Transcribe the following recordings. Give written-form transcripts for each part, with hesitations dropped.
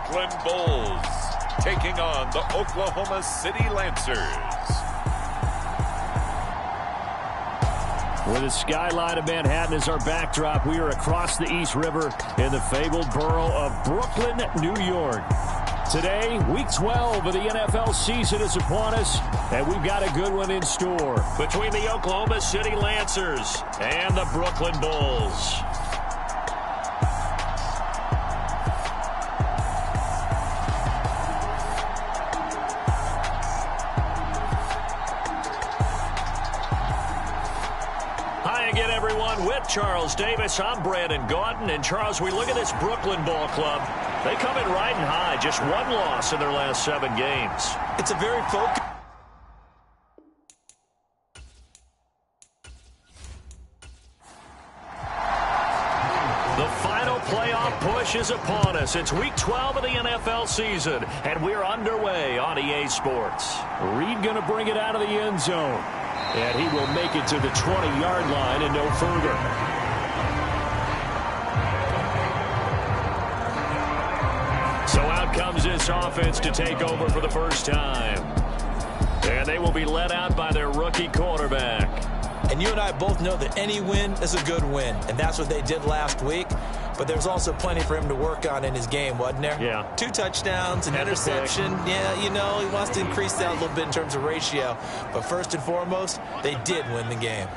Brooklyn Bulls taking on the Oklahoma City Lancers. With the skyline of Manhattan as our backdrop, we are across the East River in the fabled borough of Brooklyn, New York. Today, Week 12 of the NFL season is upon us, and we've got a good one in store between the Oklahoma City Lancers and the Brooklyn Bulls. With Charles Davis, I'm Brandon Gaudin. And Charles, we look at this Brooklyn Ball Club. They come in riding high, just one loss in their last 7 games. It's a very focused. The final playoff push is upon us. It's Week 12 of the NFL season, and we're underway on EA Sports. Reed going to bring it out of the end zone. And he will make it to the 20-yard line and no further. So out comes this offense to take over for the first time. And they will be led out by their rookie quarterback. And you and I both know that any win is a good win. And that's what they did last week. But there's also plenty for him to work on in his game, wasn't there? Yeah. 2 touchdowns, an interception. Yeah, you know, he wants to increase that a little bit in terms of ratio. But first and foremost, they did win the game.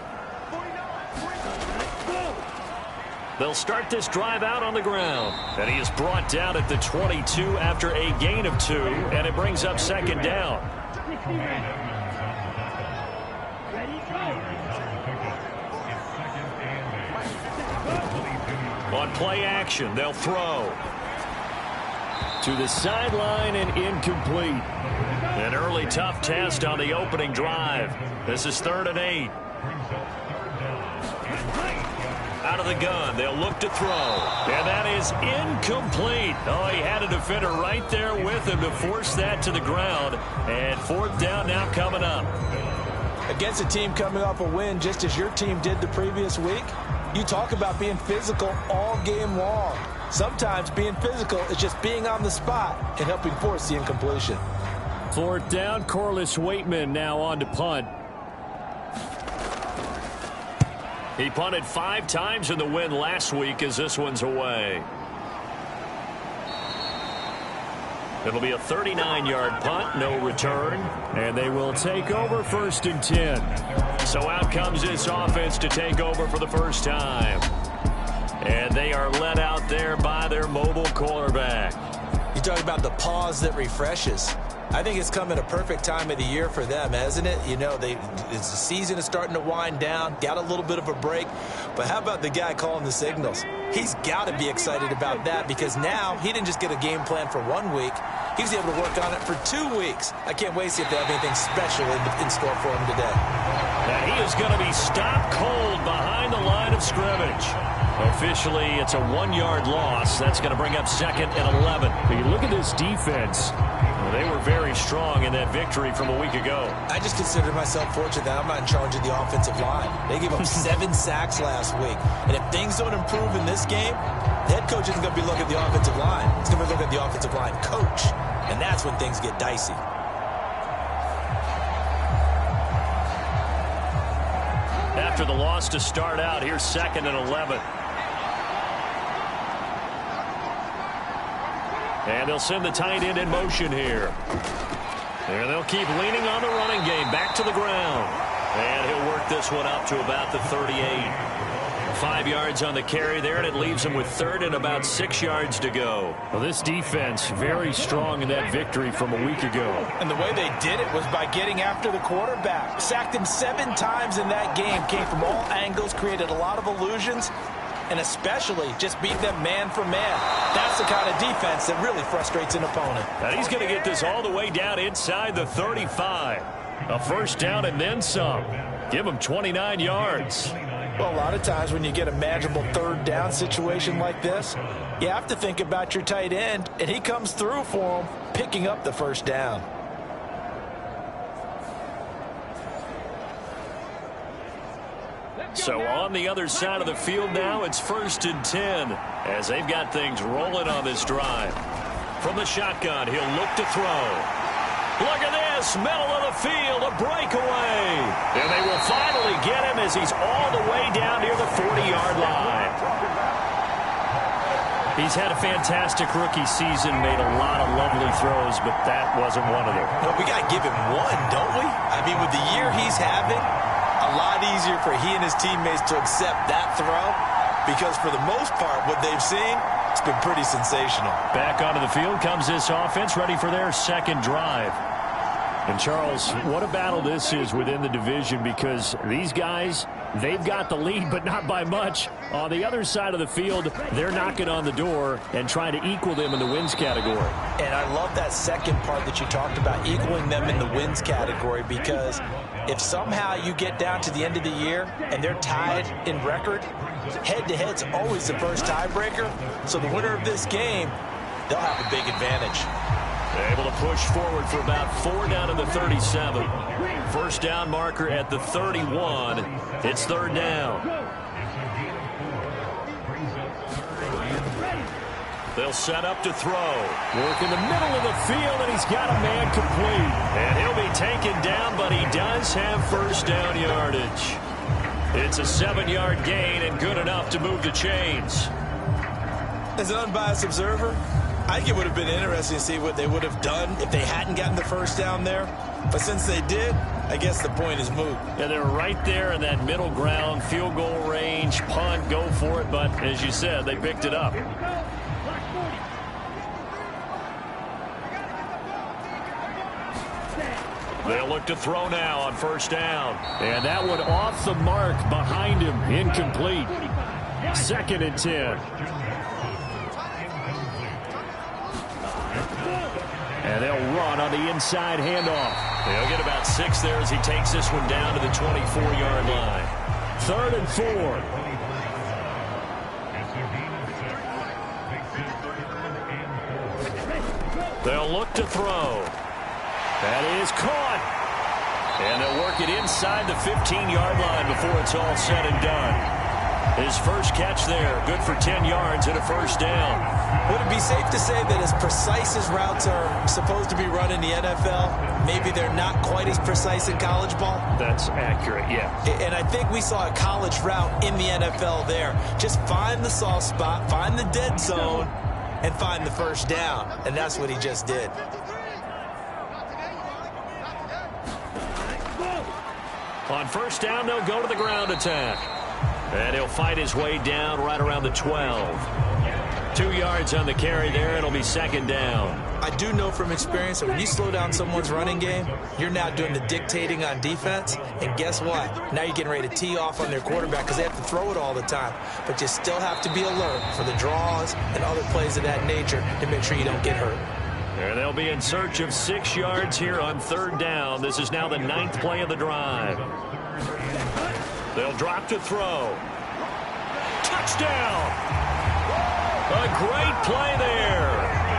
They'll start this drive out on the ground. And he is brought down at the 22 after a gain of 2. And it brings up second down. On play action, they'll throw. To the sideline and incomplete. An early tough test on the opening drive. This is 3rd and 8. Out of the gun, they'll look to throw. And that is incomplete. Oh, he had a defender right there with him to force that to the ground. And 4th down now coming up. Against a team coming off a win just as your team did the previous week, you talk about being physical all game long. Sometimes being physical is just being on the spot and helping force the incompletion. 4th down, Corliss Waitman now on to punt. He punted 5 times in the win last week as this one's away. It'll be a 39-yard punt, no return, and they will take over 1st and 10. So out comes this offense to take over for the first time. And they are led out there by their mobile quarterback. You talk about the pause that refreshes. I think it's come at a perfect time of the year for them, hasn't it? You know, the season is starting to wind down, got a little bit of a break. But how about the guy calling the signals? He's got to be excited about that because now he didn't just get a game plan for 1 week. He was able to work on it for 2 weeks. I can't wait to see if they have anything special in store for him today. Now he is going to be stopped cold behind the line of scrimmage. Officially, it's a 1-yard loss. That's going to bring up 2nd and 11. But you look at this defense. They were very strong in that victory from a week ago. I just consider myself fortunate that I'm not in charge of the offensive line. They gave up 7 sacks last week. And if things don't improve in this game, the head coach isn't going to be looking at the offensive line. He's going to be looking at the offensive line coach. And that's when things get dicey. After the loss to start out, here's 2nd and 11. And they'll send the tight end in motion here. And they'll keep leaning on the running game. Back to the ground. And he'll work this one up to about the 38. 5 yards on the carry there, and it leaves him with 3rd and about 6 yards to go. Well, this defense very strong in that victory from a week ago. And the way they did it was by getting after the quarterback. Sacked him 7 times in that game. Came from all angles, created a lot of illusions. And especially just beat them man for man. That's the kind of defense that really frustrates an opponent. And he's going to get this all the way down inside the 35. A 1st down and then some. Give him 29 yards. Well, a lot of times when you get a manageable 3rd down situation like this, you have to think about your tight end, and he comes through for him, picking up the 1st down. So on the other side of the field now, it's 1st and 10 as they've got things rolling on this drive. From the shotgun, he'll look to throw. Look at this, middle of the field, a breakaway. And they will finally get him as he's all the way down near the 40-yard line. He's had a fantastic rookie season, made a lot of lovely throws, but that wasn't one of them. Well, we got to give him one, don't we? I mean, with the year he's having, a lot easier for he and his teammates to accept that throw because for the most part, what they've seen, it's been pretty sensational. Back onto the field comes this offense, ready for their second drive. And, Charles, what a battle this is within the division because these guys, they've got the lead, but not by much. On the other side of the field, they're knocking on the door and trying to equal them in the wins category. And I love that second part that you talked about, equaling them in the wins category, because if somehow you get down to the end of the year and they're tied in record, head-to-head's always the first tiebreaker. So the winner of this game, they'll have a big advantage. Able to push forward for about 4 down to the 37. First down marker at the 31. It's third down. They'll set up to throw. Work in the middle of the field, and he's got a man complete. And he'll be taken down, but he does have first down yardage. It's a 7-yard gain and good enough to move the chains. As an unbiased observer, I think it would have been interesting to see what they would have done if they hadn't gotten the first down there. But since they did, I guess the point is moot. Yeah, they're right there in that middle ground, field goal range, punt, go for it. But as you said, they picked it up. They'll look to throw now on first down. And that one off the mark behind him, incomplete. 2nd and 10. And they'll run on the inside handoff. They'll get about 6 there as he takes this one down to the 24-yard line. 3rd and 4. They'll look to throw. That is caught. And they'll work it inside the 15-yard line before it's all said and done. His first catch there, good for 10 yards and a first down. Would it be safe to say that as precise as routes are supposed to be run in the NFL, maybe they're not quite as precise in college ball? That's accurate, yeah. And I think we saw a college route in the NFL there. Just find the soft spot, find the dead zone, and find the first down. And that's what he just did. On first down, they'll go to the ground attack. And he'll fight his way down right around the 12. 2 yards on the carry there. It'll be 2nd down. I do know from experience that when you slow down someone's running game, you're now doing the dictating on defense. And guess what? Now you're getting ready to tee off on their quarterback because they have to throw it all the time. But you still have to be alert for the draws and other plays of that nature to make sure you don't get hurt. And they'll be in search of 6 yards here on 3rd down. This is now the 9th play of the drive. They'll drop to throw. Touchdown! A great play there.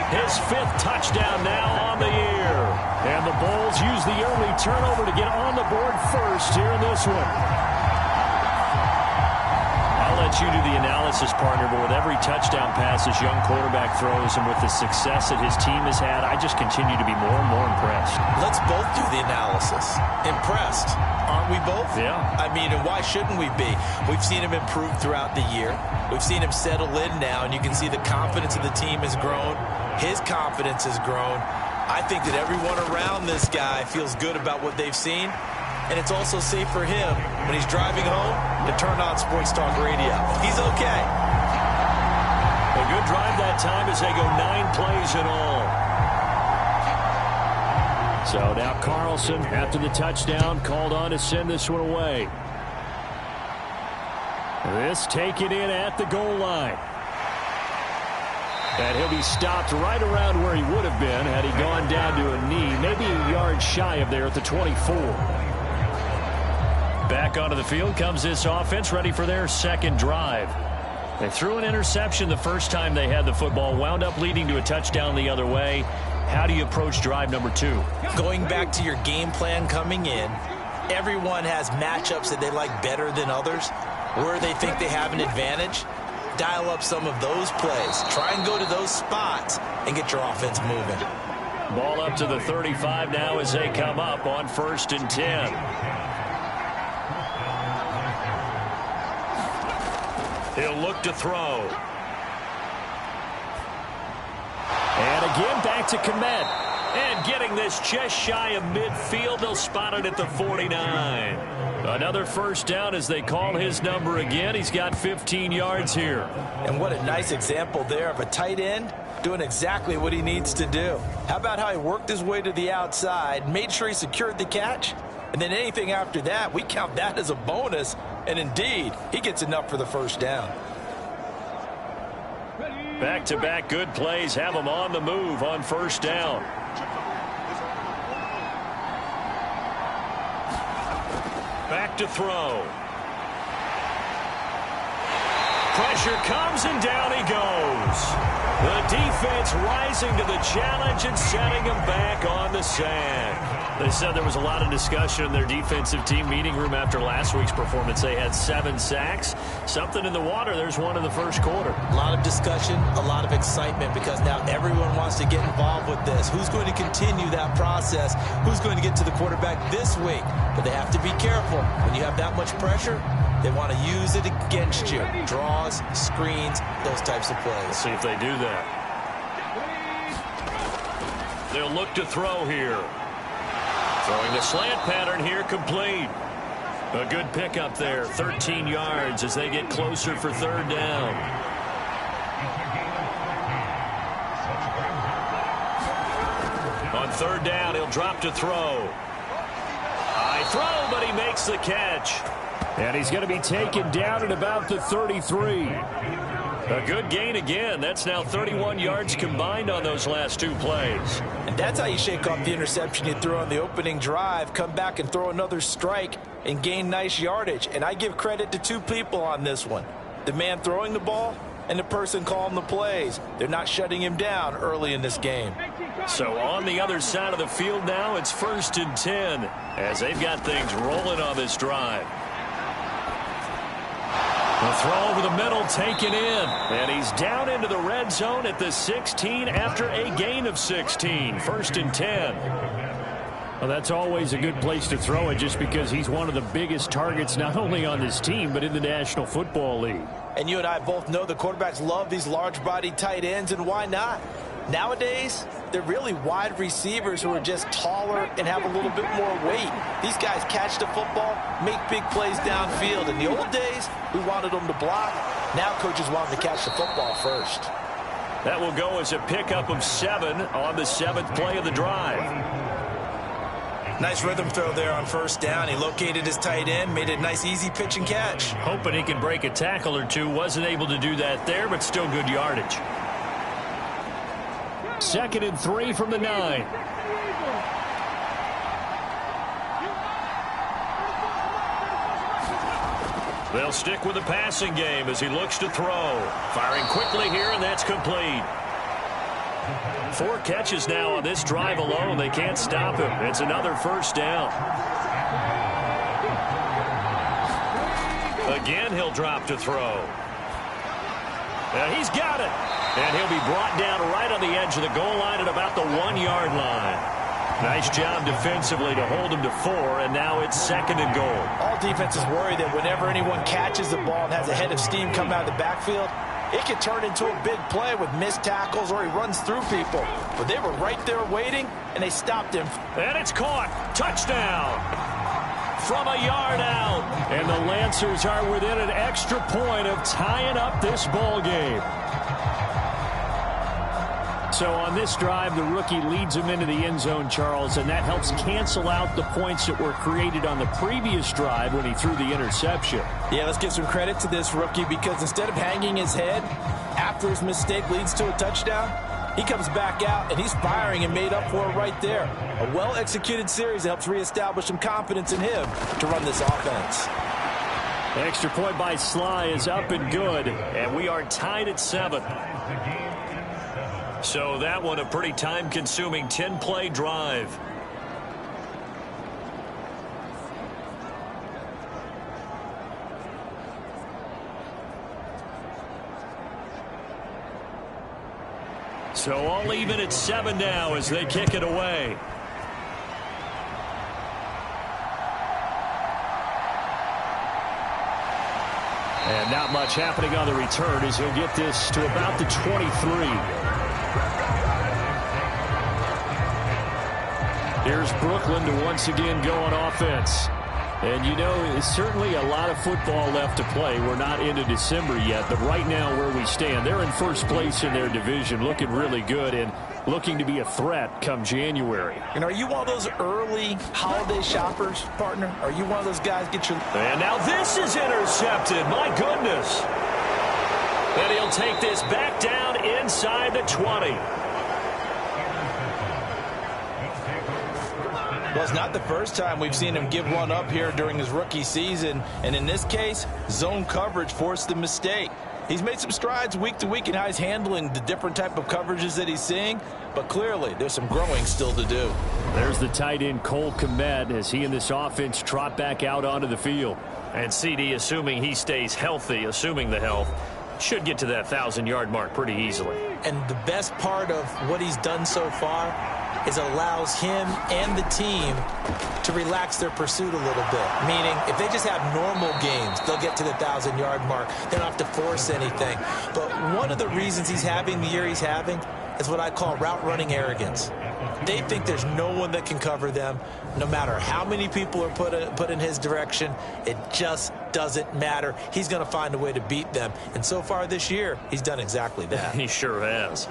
His 5th touchdown now on the year. And the Bulls use the early turnover to get on the board first here in this one. I'll let you do the analysis, partner, but with every touchdown pass this young quarterback throws and with the success that his team has had, I just continue to be more and more impressed. Let's both do the analysis. Impressed. Aren't we both? Yeah. I mean, and why shouldn't we be? We've seen him improve throughout the year. We've seen him settle in now, and you can see the confidence of the team has grown. His confidence has grown. I think that everyone around this guy feels good about what they've seen. And it's also safe for him when he's driving home to turn on Sports Talk Radio. He's okay. A good drive that time as they go 9 plays in all. So now Carlson, after the touchdown, called on to send this one away. This taken in at the goal line. And he'll be stopped right around where he would have been had he gone down to a knee, maybe a yard shy of there at the 24. Back onto the field comes this offense, ready for their second drive. They threw an interception the first time they had the football, wound up leading to a touchdown the other way. How do you approach drive number 2? Going back to your game plan coming in, everyone has matchups that they like better than others, where they think they have an advantage. dial up some of those plays. Try and go to those spots and get your offense moving. Ball up to the 35 now as they come up on 1st and 10. He'll look to throw. And again back to Komet. And getting this just shy of midfield, they'll spot it at the 49. Another first down as they call his number again. He's got 15 yards here. And what a nice example there of a tight end doing exactly what he needs to do. How about how he worked his way to the outside, made sure he secured the catch, and then anything after that, we count that as a bonus. And indeed, he gets enough for the first down. Back-to-back good plays have him on the move on first down. Back to throw. Pressure comes and down he goes. The defense rising to the challenge and setting him back on the sack. They said there was a lot of discussion in their defensive team meeting room after last week's performance. They had 7 sacks. Something in the water. There's one in the first quarter. A lot of discussion, a lot of excitement because now everyone wants to get involved with this. Who's going to continue that process? Who's going to get to the quarterback this week? But they have to be careful. When you have that much pressure, they want to use it against you. Draws, screens, those types of plays. Let's see if they do that. They'll look to throw here. Throwing the slant pattern here, complete. A good pickup there, 13 yards as they get closer for 3rd down. On 3rd down, he'll drop to throw. High throw, but he makes the catch. And he's going to be taken down at about the 33. A good gain again. That's now 31 yards combined on those last 2 plays. And that's how you shake off the interception you threw on the opening drive, come back and throw another strike and gain nice yardage. And I give credit to 2 people on this one. The man throwing the ball and the person calling the plays. They're not shutting him down early in this game. So on the other side of the field now, it's 1st and 10 as they've got things rolling on this drive. The throw over the middle taken in. And he's down into the red zone at the 16 after a gain of 16. 1st and 10. Well, that's always a good place to throw it just because he's one of the biggest targets not only on this team but in the National Football League. And you and I both know the quarterbacks love these large-bodied tight ends, and why not? Nowadays, they're really wide receivers who are just taller and have a little bit more weight. These guys catch the football, make big plays downfield. In the old days, we wanted them to block. Now coaches want them to catch the football first. That will go as a pickup of 7 on the 7th play of the drive. Nice rhythm throw there on 1st down. He located his tight end, made a nice easy pitch and catch. Hoping he could break a tackle or two. Wasn't able to do that there, but still good yardage. 2nd and 3 from the 9. They'll stick with the passing game as he looks to throw. Firing quickly here, and that's complete. 4 catches now on this drive alone. They can't stop him. It's another 1st down. Again, he'll drop to throw. And he's got it. And he'll be brought down right on the edge of the goal line at about the 1-yard line. Nice job defensively to hold him to 4, and now it's 2nd and goal. All defenses worry that whenever anyone catches the ball and has a head of steam come out of the backfield, it can turn into a big play with missed tackles or he runs through people. But they were right there waiting, and they stopped him. And it's caught. Touchdown. From a yard out. And the Lancers are within an extra point of tying up this ball game. So on this drive, the rookie leads him into the end zone, Charles, and that helps cancel out the points that were created on the previous drive when he threw the interception. Yeah, let's give some credit to this rookie because instead of hanging his head after his mistake leads to a touchdown, he comes back out and he's firing and made up for it right there. A well-executed series that helps reestablish some confidence in him to run this offense. The extra point by Sly is up and good, and we are tied at 7. So that one a pretty time-consuming 10-play drive. So all even at 7 now as they kick it away. And not much happening on the return as he'll get this to about the 23. Here's Brooklyn to once again go on offense. And, you know, it's certainly a lot of football left to play. We're not into December yet, but right now where we stand, they're in first place in their division, looking really good and looking to be a threat come January. And are you one of those early holiday shoppers, partner? Are you one of those guys get your... And now this is intercepted. My goodness. And he'll take this back down inside the 20. Well, it's not the first time we've seen him give one up here during his rookie season. And in this case, zone coverage forced the mistake. He's made some strides week to week in how he's handling the different type of coverages that he's seeing. But clearly, there's some growing still to do. There's the tight end, Cole Kmet, as he and this offense trot back out onto the field. And CD, assuming he stays healthy, assuming the health, should get to that 1,000-yard mark pretty easily. And the best part of what he's done so far is allows him and the team to relax their pursuit a little bit. Meaning, if they just have normal games, they'll get to the 1,000-yard mark. They don't have to force anything. But one of the reasons he's having the year he's having is what I call route running arrogance. They think there's no one that can cover them. No matter how many people are put in his direction, it just doesn't matter. He's going to find a way to beat them. And so far this year, he's done exactly that. He sure has.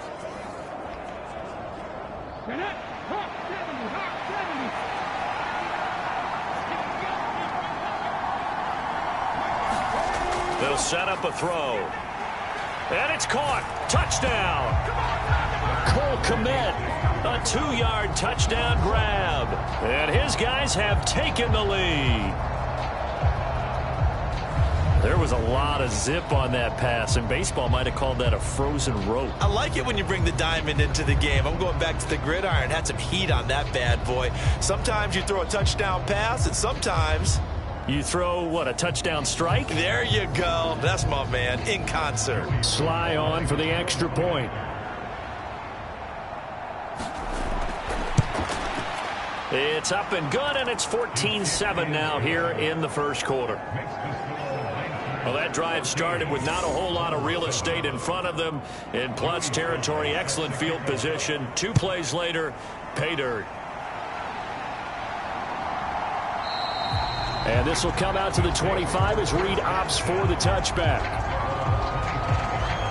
They'll set up a throw. And it's caught. Touchdown. Cole Kmet, a 2-yard touchdown grab. And his guys have taken the lead. There was a lot of zip on that pass, and baseball might have called that a frozen rope. I like it when you bring the diamond into the game. I'm going back to the gridiron. Had some heat on that bad boy. Sometimes you throw a touchdown pass, and sometimes you throw, what, a touchdown strike? There you go. That's my man, in concert. Sly on for the extra point. It's up and good, and it's 14-7 now here in the first quarter. Well, that drive started with not a whole lot of real estate in front of them. In plus territory, excellent field position. 2 plays later, pay dirt. And this will come out to the 25 as Reed opts for the touchback.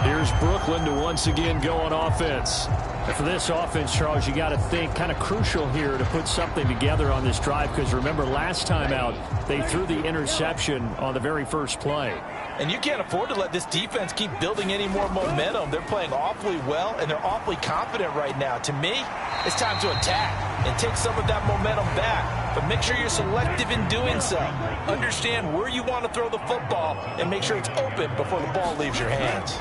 Here's Brooklyn to once again go on offense. And for this offense, Charles, you got to think kind of crucial here to put something together on this drive, because remember last time out they threw the interception on the very first play. And you can't afford to let this defense keep building any more momentum. They're playing awfully well, and they're awfully confident right now. To me, it's time to attack and take some of that momentum back. But make sure you're selective in doing so. Understand where you want to throw the football and make sure it's open before the ball leaves your hands.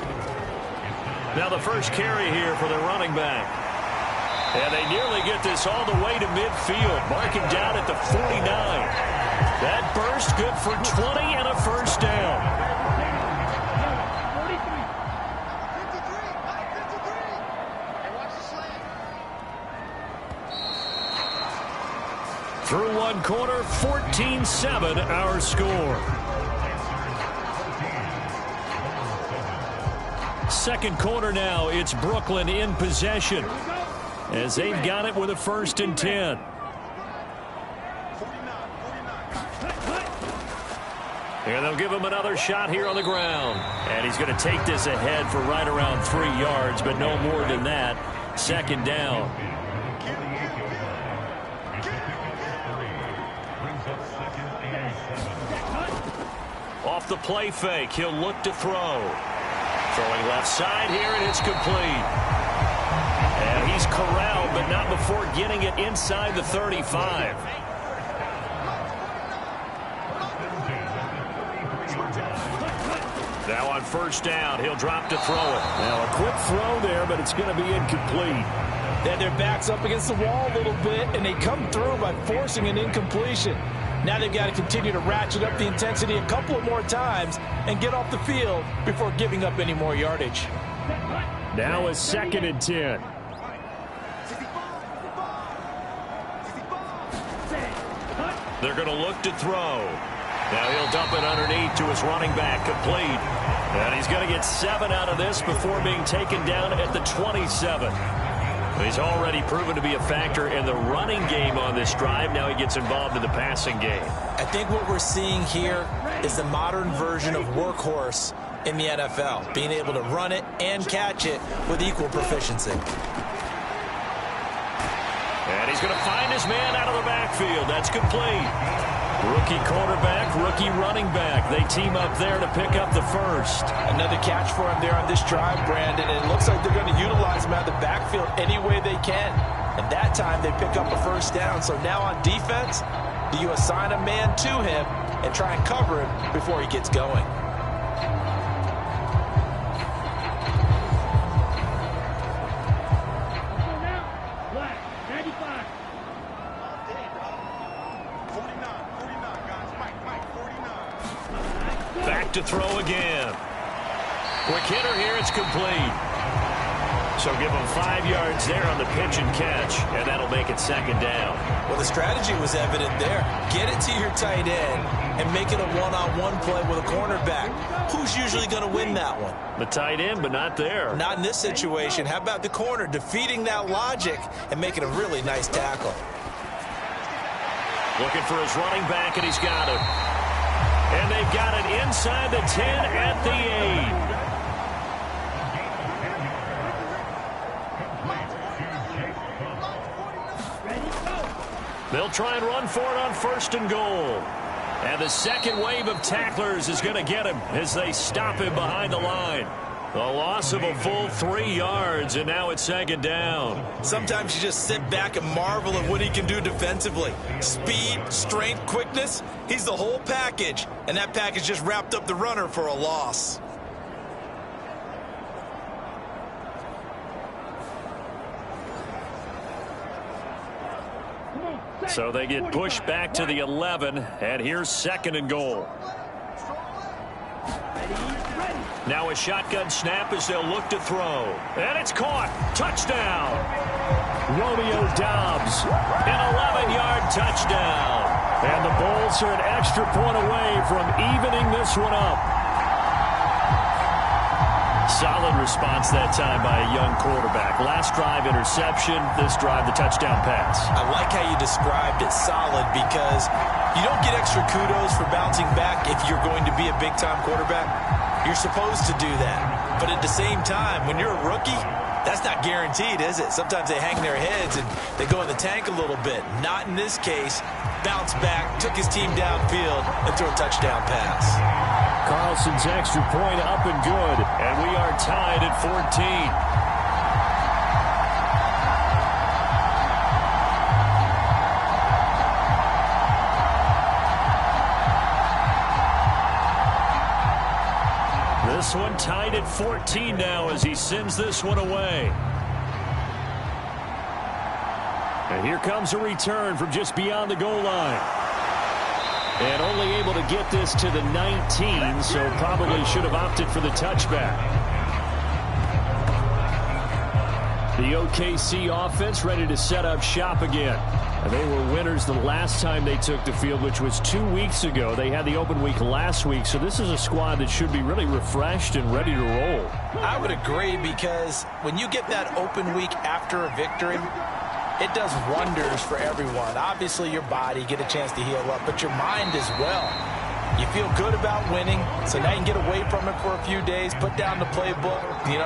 Now the first carry here for the running back. And they nearly get this all the way to midfield, marking down at the 49. That burst good for 20 and a first down. Through one quarter, 14-7 our score. Second quarter now, it's Brooklyn in possession as they've got it with a 1st and 10. And they'll give him another shot here on the ground. And he's going to take this ahead for right around 3 yards, but no more than that. 2nd down. Off the play fake, he'll look to throw. Throwing left side here, and it's complete. And he's corralled, but not before getting it inside the 35. Now on 1st down, he'll drop to throw it. Now a quick throw there, but it's going to be incomplete. Then their backs up against the wall a little bit, and they come through by forcing an incompletion. Now they've got to continue to ratchet up the intensity a couple of more times and get off the field before giving up any more yardage. Now a 2nd and 10. They're going to look to throw. Now he'll dump it underneath to his running back, complete. And he's going to get 7 out of this before being taken down at the 27. He's already proven to be a factor in the running game on this drive. Now he gets involved in the passing game. I think what we're seeing here is the modern version of workhorse in the NFL, being able to run it and catch it with equal proficiency. And he's going to find his man out of the backfield. That's complete. Rookie quarterback, rookie running back. They team up there to pick up the first. Another catch for him there on this drive, Brandon. And it looks like they're going to utilize him out of the backfield any way they can. And that time they pick up a first down. So now on defense, do you assign a man to him and try and cover him before he gets going? To throw again. Quick hitter here, it's complete. So give him 5 yards there on the pitch and catch, and that'll make it 2nd down. Well, the strategy was evident there. Get it to your tight end and make it a one-on-one play with a cornerback. Who's usually going to win that one? The tight end, but not there. Not in this situation. How about the corner defeating that logic and making a really nice tackle? Looking for his running back, and he's got it. And they've got it inside the 10 at the 8. They'll try and run for it on 1st and goal. And the second wave of tacklers is going to get him as they stop him behind the line. The loss of a full 3 yards, and now it's 2nd down. Sometimes you just sit back and marvel at what he can do defensively. Speed, strength, quickness, he's the whole package. And that package just wrapped up the runner for a loss. So they get pushed back to the 11, and here's 2nd and goal. Now a shotgun snap as they'll look to throw. And it's caught. Touchdown. Romeo Doubs. An 11-yard touchdown. And the Bulls are an extra point away from evening this one up. Solid response that time by a young quarterback. Last drive, interception. This drive, the touchdown pass. I like how you described it, solid, because you don't get extra kudos for bouncing back if you're going to be a big-time quarterback. You're supposed to do that. But at the same time, when you're a rookie, that's not guaranteed, is it? Sometimes they hang their heads and they go in the tank a little bit. Not in this case. Bounced back, took his team downfield, and threw a touchdown pass. Carlson's extra point up and good. And we are tied at 14. This one tied at 14 now as he sends this one away. And here comes a return from just beyond the goal line. And only able to get this to the 19, so probably should have opted for the touchback. The OKC offense ready to set up shop again. And they were winners the last time they took the field, which was 2 weeks ago. They had the open week last week, so this is a squad that should be really refreshed and ready to roll. I would agree, because when you get that open week after a victory, it does wonders for everyone. Obviously, your body, get a chance to heal up, but your mind as well. You feel good about winning, so now you can get away from it for a few days, put down the playbook,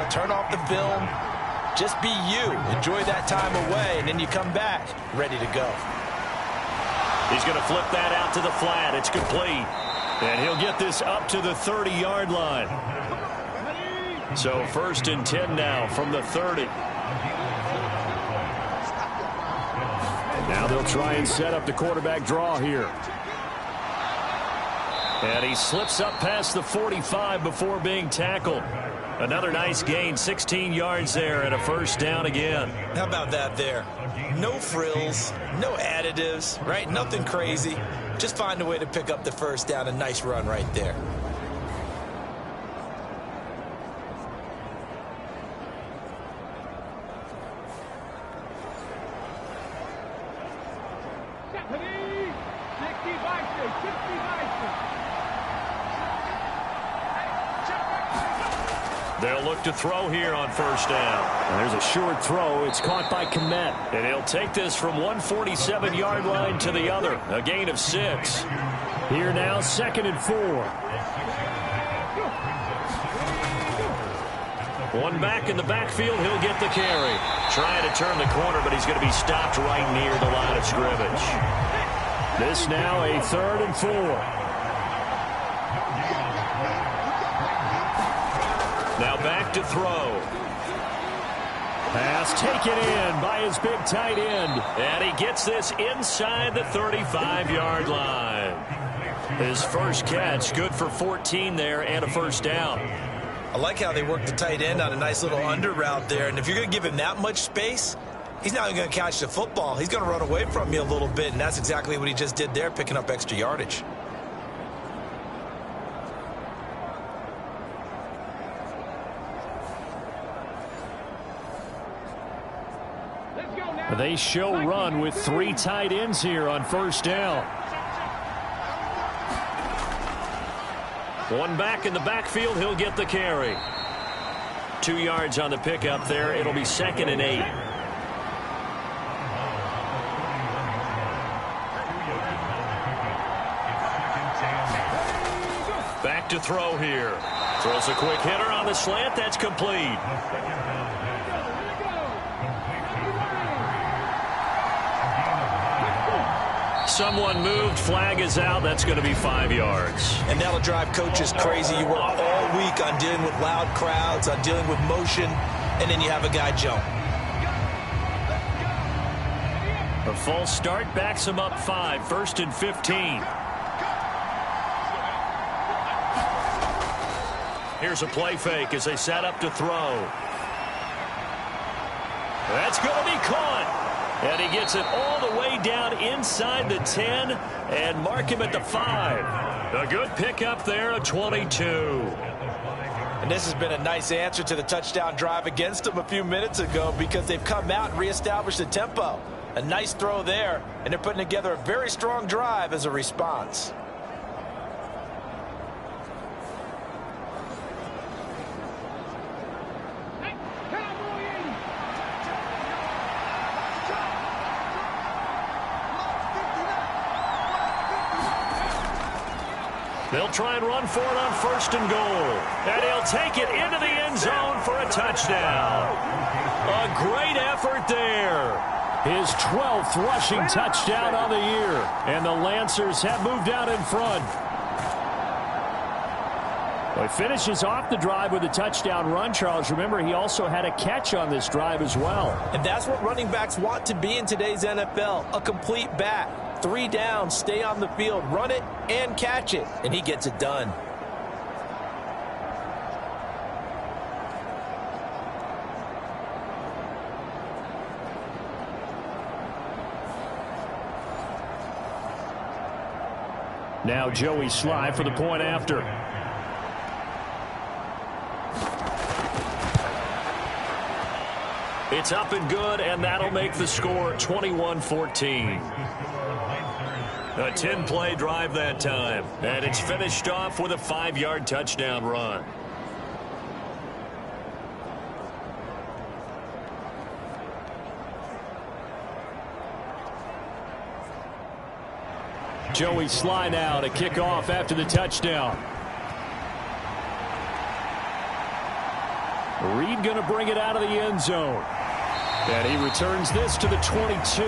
turn off the film. Just be you. Enjoy that time away, and then you come back ready to go. He's going to flip that out to the flat. It's complete. And he'll get this up to the 30-yard line. So 1st and 10 now from the 30. Now they'll try and set up the quarterback draw here. And he slips up past the 45 before being tackled. Another nice gain, 16 yards there, and a first down again. How about that there? No frills, no additives, right? Nothing crazy. Just find a way to pick up the first down. A nice run right there. They'll look to throw here on first down. And there's a short throw. It's caught by Kmet. And he'll take this from 147-yard line to the other. A gain of 6. Here now, 2nd and 4. One back in the backfield. He'll get the carry. Trying to turn the corner, but he's going to be stopped right near the line of scrimmage. This now a 3rd and 4. Now back to throw. Pass taken in by his big tight end. And he gets this inside the 35-yard line. His first catch, good for 14 there and a first down. I like how they work the tight end on a nice little under route there. And if you're going to give him that much space, he's not going to catch the football. He's going to run away from you a little bit, and that's exactly what he just did there, picking up extra yardage. They show run with 3 tight ends here on first down. One back in the backfield. He'll get the carry. 2 yards on the pickup there. It'll be 2nd and 8. Back to throw here. Throws a quick hitter on the slant. That's complete. Someone moved. Flag is out. That's going to be 5 yards. And that'll drive coaches crazy. You work all week on dealing with loud crowds, on dealing with motion, and then you have a guy jump. A false start backs him up 5. 1st and 15. Here's a play fake as they set up to throw. That's going to be caught. And he gets it all the way down inside the 10 and mark him at the 5. A good pickup there at 22. And this has been a nice answer to the touchdown drive against them a few minutes ago because they've come out and reestablished the tempo. A nice throw there, and they're putting together a very strong drive as a response. They'll try and run for it on 1st and goal. And he'll take it into the end zone for a touchdown. A great effort there. His 12th rushing touchdown on the year. And the Lancers have moved out in front. Well, he finishes off the drive with a touchdown run, Charles. Remember, he also had a catch on this drive as well. And that's what running backs want to be in today's NFL, a complete back. 3 down, stay on the field, run it, and catch it. And he gets it done. Now Joey Sly for the point after. It's up and good, and that'll make the score 21-14. A 10-play drive that time, and it's finished off with a 5-yard touchdown run. Joey Sly now to kick off after the touchdown. Reed going to bring it out of the end zone. And he returns this to the 22.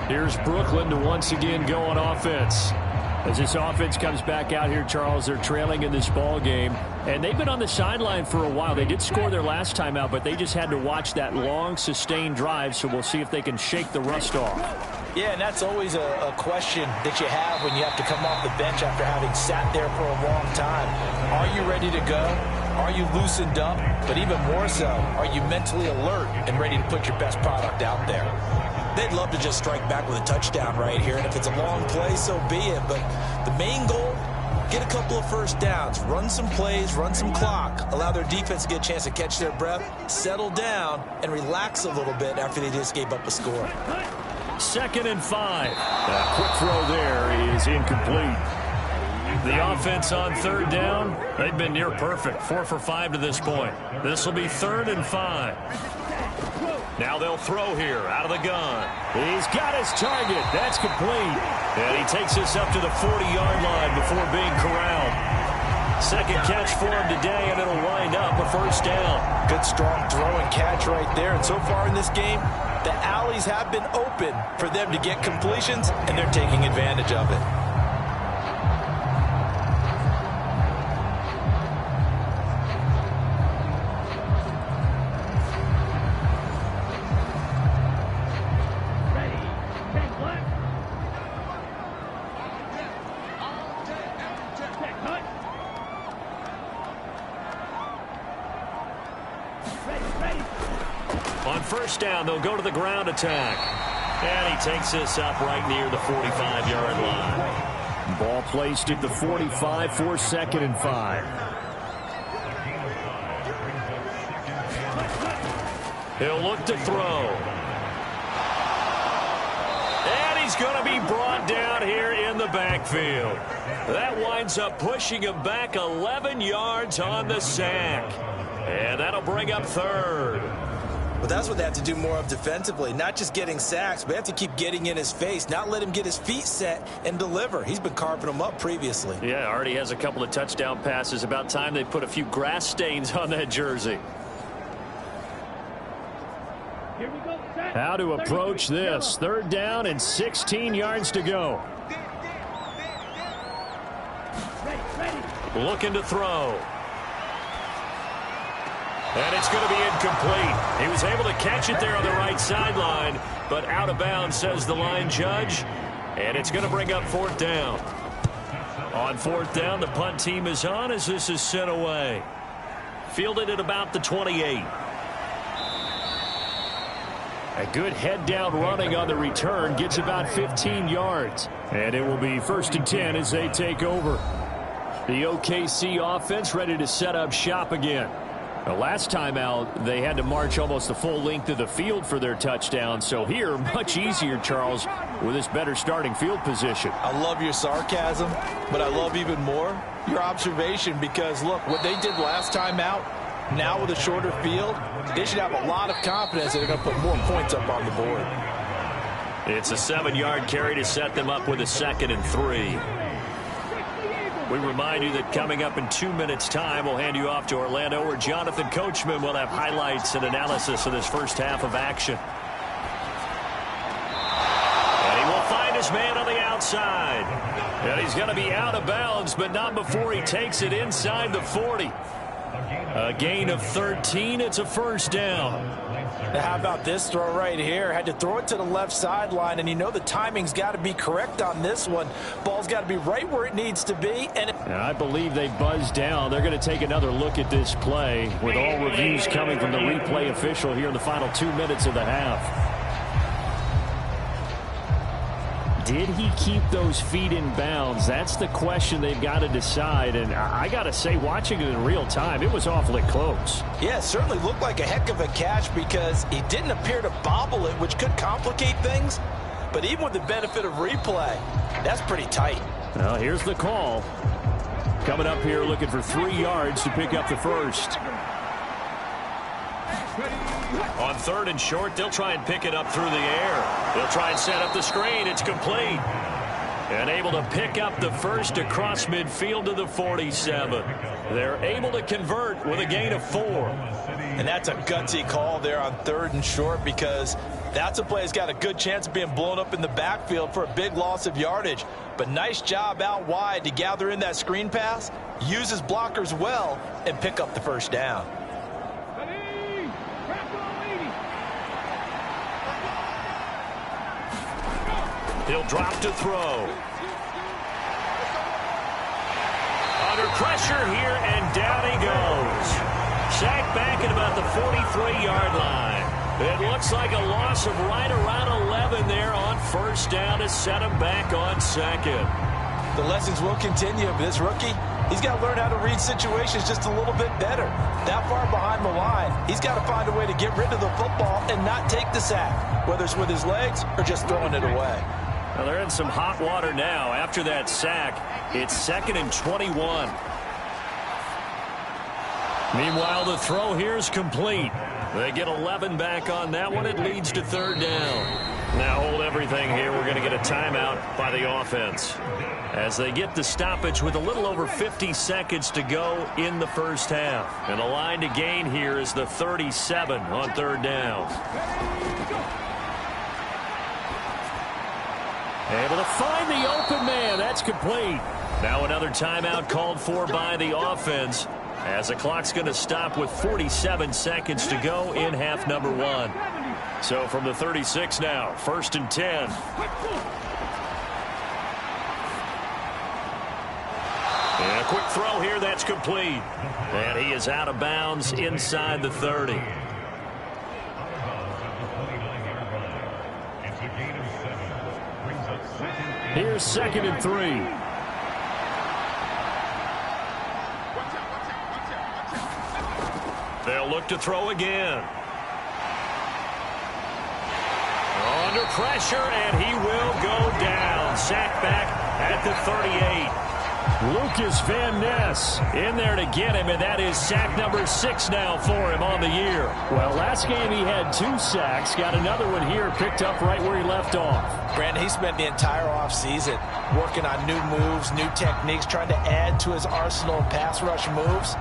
Here's Brooklyn to once again go on offense. As this offense comes back out here, Charles, they're trailing in this ball game. And they've been on the sideline for a while. They did score their last time out, but they just had to watch that long, sustained drive. So we'll see if they can shake the rust off. Yeah, and that's always a question that you have when you have to come off the bench after having sat there for a long time. Are you ready to go? Are you loosened up? But even more so, are you mentally alert and ready to put your best product out there? They'd love to just strike back with a touchdown right here, and if it's a long play, so be it. But the main goal get a couple of first downs, run some plays, run some clock, allow their defense to get a chance to catch their breath, settle down, and relax a little bit after they just gave up a score. 2nd and 5. A quick throw there is incomplete. The offense on 3rd down, they've been near perfect. 4 for 5 to this point. This will be 3rd and 5. Now they'll throw here out of the gun. He's got his target. That's complete. And he takes this up to the 40-yard line before being corralled. 2nd catch for him today, and it'll wind up a 1st down. Good, strong throw and catch right there. And so far in this game, the alleys have been open for them to get completions, and they're taking advantage of it. On 1st down, they'll go to the ground attack. And he takes this up right near the 45-yard line. Ball placed at the 45 for 2nd and 5. He'll look to throw. And he's going to be brought down here in the backfield. That winds up pushing him back 11 yards on the sack. And that'll bring up 3rd. Well, that's what they have to do more of defensively. Not just getting sacks, but they have to keep getting in his face, not let him get his feet set and deliver. He's been carving them up previously. Yeah, already has a couple of touchdown passes. About time they put a few grass stains on that jersey. How to approach this. 3rd down and 16 yards to go. Looking to throw. And it's going to be incomplete. He was able to catch it there on the right sideline, but out of bounds, says the line judge. And it's going to bring up 4th down. On 4th down, the punt team is on as this is sent away. Fielded at about the 28. A good head-down running on the return gets about 15 yards. And it will be 1st and 10 as they take over. The OKC offense ready to set up shop again. The last time out, they had to march almost the full length of the field for their touchdown. So here, much easier, Charles, with this better starting field position. I love your sarcasm, but I love even more your observation because, look, what they did last time out, now with a shorter field, they should have a lot of confidence that they're going to put more points up on the board. It's a 7-yard carry to set them up with a 2nd and 3. We remind you that coming up in 2 minutes' time, we'll hand you off to Orlando, where Jonathan Coachman will have highlights and analysis of this first half of action. And he will find his man on the outside. And he's going to be out of bounds, but not before he takes it inside the 40. A gain of 13. It's a 1st down. Now, how about this throw right here? Had to throw it to the left sideline, and you know the timing's got to be correct on this one. Ball's got to be right where it needs to be. And I believe they buzzed down. They're going to take another look at this play with all reviews coming from the replay official here in the final 2 minutes of the half. Did he keep those feet in bounds? That's the question they've got to decide. And I got to say, watching it in real time, it was awfully close. Yeah, it certainly looked like a heck of a catch because he didn't appear to bobble it, which could complicate things. But even with the benefit of replay, that's pretty tight. Well, here's the call. Coming up here looking for 3 yards to pick up the 1st. On 3rd and short, they'll try and pick it up through the air. They'll try and set up the screen. It's complete. And able to pick up the 1st across midfield to the 47. They're able to convert with a gain of 4. And that's a gutsy call there on 3rd and short because that's a play that's got a good chance of being blown up in the backfield for a big loss of yardage. But nice job out wide to gather in that screen pass, use his blockers well, and pick up the 1st down. He'll drop to throw. Under pressure here, and down he goes. Sacked back at about the 43-yard line. It looks like a loss of right around 11 there on 1st down to set him back on 2nd. The lessons will continue, but this rookie, he's got to learn how to read situations just a little bit better. That far behind the line, he's got to find a way to get rid of the football and not take the sack, whether it's with his legs or just throwing it away. Well, they're in some hot water now. After that sack, it's 2nd and 21. Meanwhile, the throw here is complete. They get 11 back on that one. It leads to 3rd down. Now hold everything here. We're going to get a timeout by the offense as they get the stoppage with a little over 50 seconds to go in the first half. And the line to gain here is the 37 on 3rd down. Able to find the open man. That's complete. Now another timeout called for by the offense as the clock's going to stop with 47 seconds to go in half number 1. So from the 36 now, 1st and 10. And a quick throw here, that's complete. And he is out of bounds inside the 30. Here's 2nd and 3. They'll look to throw again. Under pressure, and he will go down. Sack back at the 38. Lucas Van Ness in there to get him, and that is sack number 6 now for him on the year. Well, last game he had 2 sacks. Got another one here, picked up right where he left off. Brandon, he spent the entire offseason working on new moves, new techniques, trying to add to his arsenal of pass rush moves.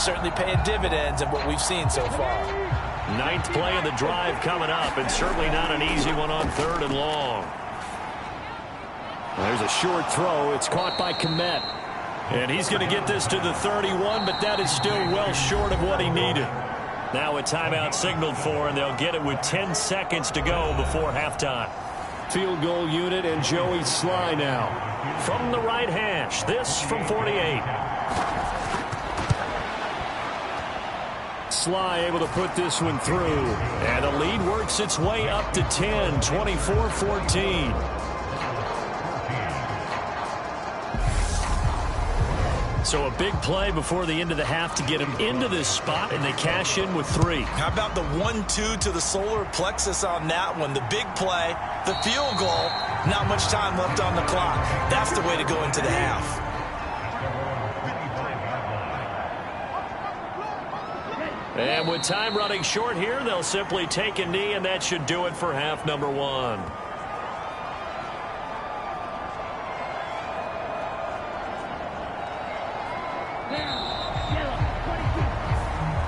Certainly paying dividends in what we've seen so far. 9th play of the drive coming up, and certainly not an easy one on 3rd and long. There's a short throw. It's caught by Kmet. And he's going to get this to the 31, but that is still well short of what he needed. Now a timeout signaled for, and they'll get it with 10 seconds to go before halftime. Field goal unit and Joey Sly now. From the right hash, this from 48. Sly able to put this one through. And the lead works its way up to 10, 24-14. So a big play before the end of the half to get him into this spot, and they cash in with 3. How about the 1-2 to the solar plexus on that one? The big play, the field goal, not much time left on the clock. That's the way to go into the half. And with time running short here, they'll simply take a knee, and that should do it for half number 1.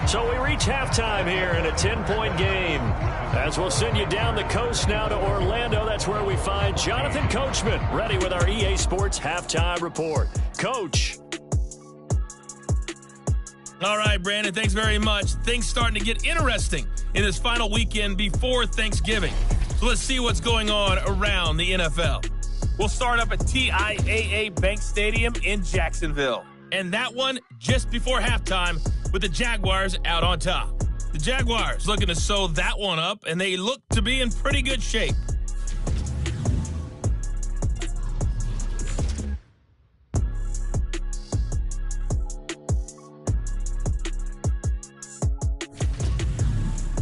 So we reach halftime here in a 10-point game. As we'll send you down the coast now to Orlando, that's where we find Jonathan Coachman ready with our EA Sports Halftime Report. Coach. All right, Brandon, thanks very much. Things starting to get interesting in this final weekend before Thanksgiving. So let's see what's going on around the NFL. We'll start up at TIAA Bank Stadium in Jacksonville. And that one just before halftime with the Jaguars out on top. The Jaguars looking to sew that one up, and they look to be in pretty good shape.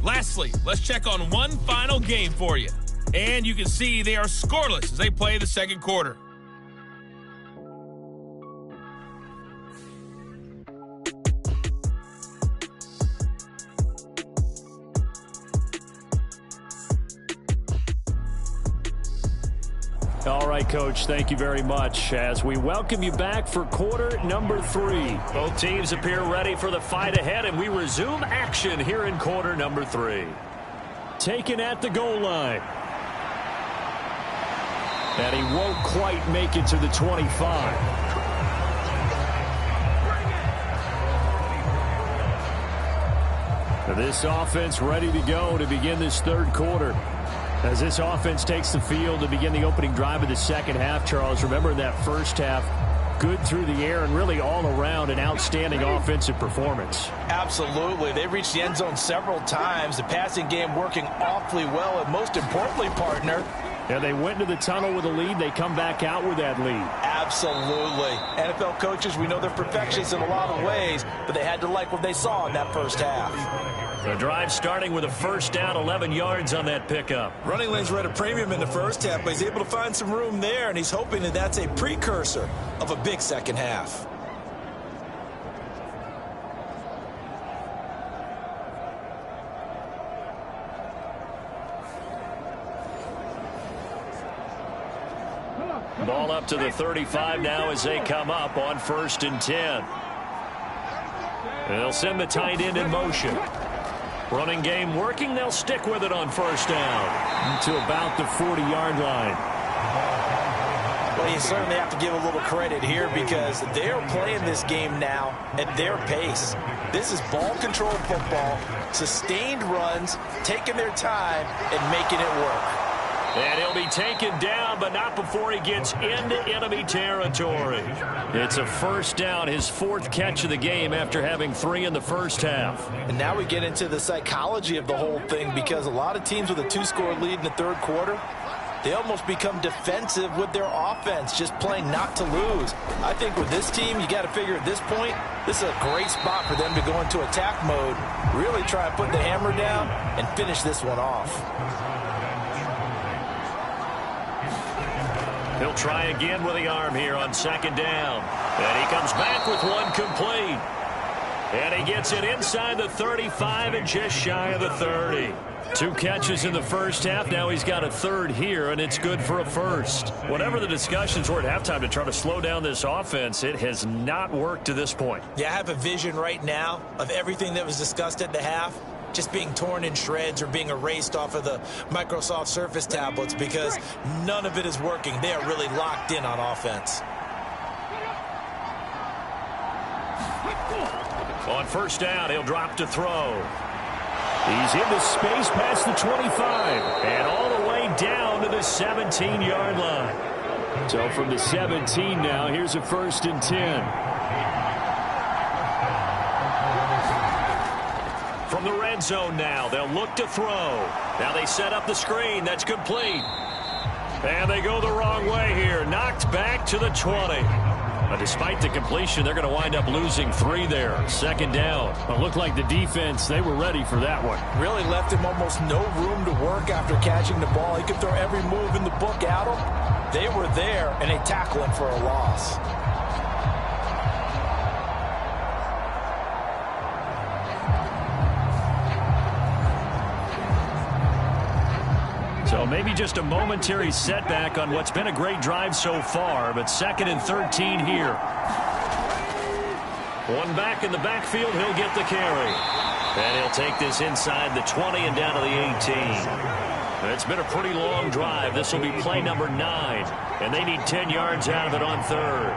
Lastly, let's check on one final game for you. And you can see they are scoreless as they play the second quarter. All right, Coach, thank you very much as we welcome you back for quarter number 3. Both teams appear ready for the fight ahead, and we resume action here in quarter number 3. Taken at the goal line. And he won't quite make it to the 25. This offense ready to go to begin this third quarter. As this offense takes the field to begin the opening drive of the second half, Charles, remember that first half, good through the air and really all around an outstanding offensive performance. Absolutely. They reached the end zone several times. The passing game working awfully well, and most importantly, partner, Yeah, they went into the tunnel with a lead. They come back out with that lead. Absolutely. NFL coaches, we know they're perfectionists in a lot of ways, but they had to like what they saw in that first half. The drive starting with a first down, 11 yards on that pickup. Running lanes were at a premium in the first half, but he's able to find some room there, and he's hoping that that's a precursor of a big second half. Ball up to the 35 now as they come up on 1st and 10. They'll send the tight end in motion. Running game working. They'll stick with it on 1st down. To about the 40-yard line. Well, you certainly have to give a little credit here because they're playing this game now at their pace. This is ball control football, sustained runs, taking their time and making it work. And he'll be taken down, but not before he gets into enemy territory. It's a 1st down, his 4th catch of the game after having 3 in the first half. And now we get into the psychology of the whole thing because a lot of teams with a 2-score lead in the third quarter, they almost become defensive with their offense, just playing not to lose. I think with this team, you got to figure at this point, this is a great spot for them to go into attack mode, really try and put the hammer down and finish this one off. He'll try again with the arm here on 2nd down. And he comes back with one complete. And he gets it inside the 35 and just shy of the 30. 2 catches in the first half. Now he's got a 3rd here, and it's good for a 1st. Whatever the discussions were at halftime to try to slow down this offense, it has not worked to this point. Yeah, I have a vision right now of everything that was discussed at the half just being torn in shreds or being erased off of the Microsoft Surface tablets because none of it is working. They are really locked in on offense. On 1st down, he'll drop to throw. He's into space past the 25. And all the way down to the 17-yard line. So from the 17 now, here's a 1st and 10. From the red zone now, they'll look to throw. Now they set up the screen. That's complete. And they go the wrong way here. Knocked back to the 20. But despite the completion, they're going to wind up losing 3 there. 2nd down. It looked like the defense, they were ready for that one. Really left him almost no room to work after catching the ball. He could throw every move in the book at him. They were there, and they tackle him for a loss. So maybe just a momentary setback on what's been a great drive so far, but 2nd and 13 here. One back in the backfield, he'll get the carry. And he'll take this inside the 20 and down to the 18. It's been a pretty long drive. This will be play number 9, and they need 10 yards out of it on 3rd.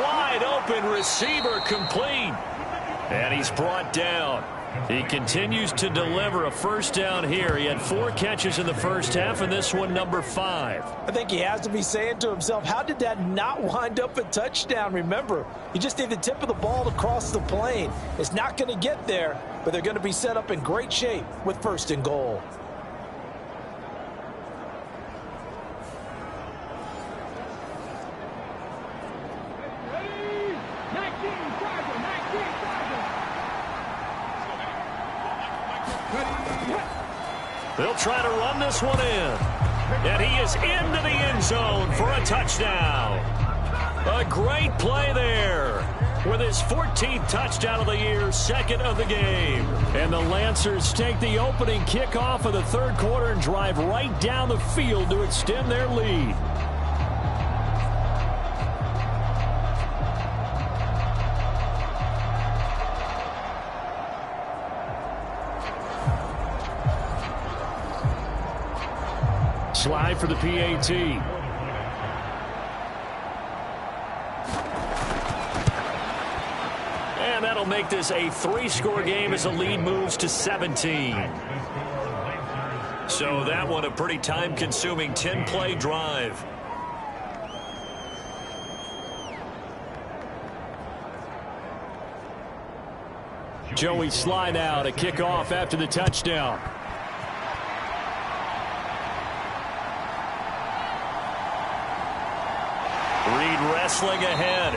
Wide open receiver complete. And he's brought down. He continues to deliver a 1st down here. He had 4 catches in the first half, and this one number 5. I think he has to be saying to himself, how did that not wind up a touchdown? Remember, you just need the tip of the ball to cross the plane. It's not going to get there, but they're going to be set up in great shape with 1st and goal. They'll try to run this one in. And he is into the end zone for a touchdown. A great play there with his 14th touchdown of the year, 2nd of the game. And the Lancers take the opening kickoff of the 3rd quarter and drive right down the field to extend their lead. Slide for the PAT. And that'll make this a 3-score game as the lead moves to 17. So that one a pretty time-consuming 10-play drive. Joey slide out, a kickoff after the touchdown. wrestling ahead.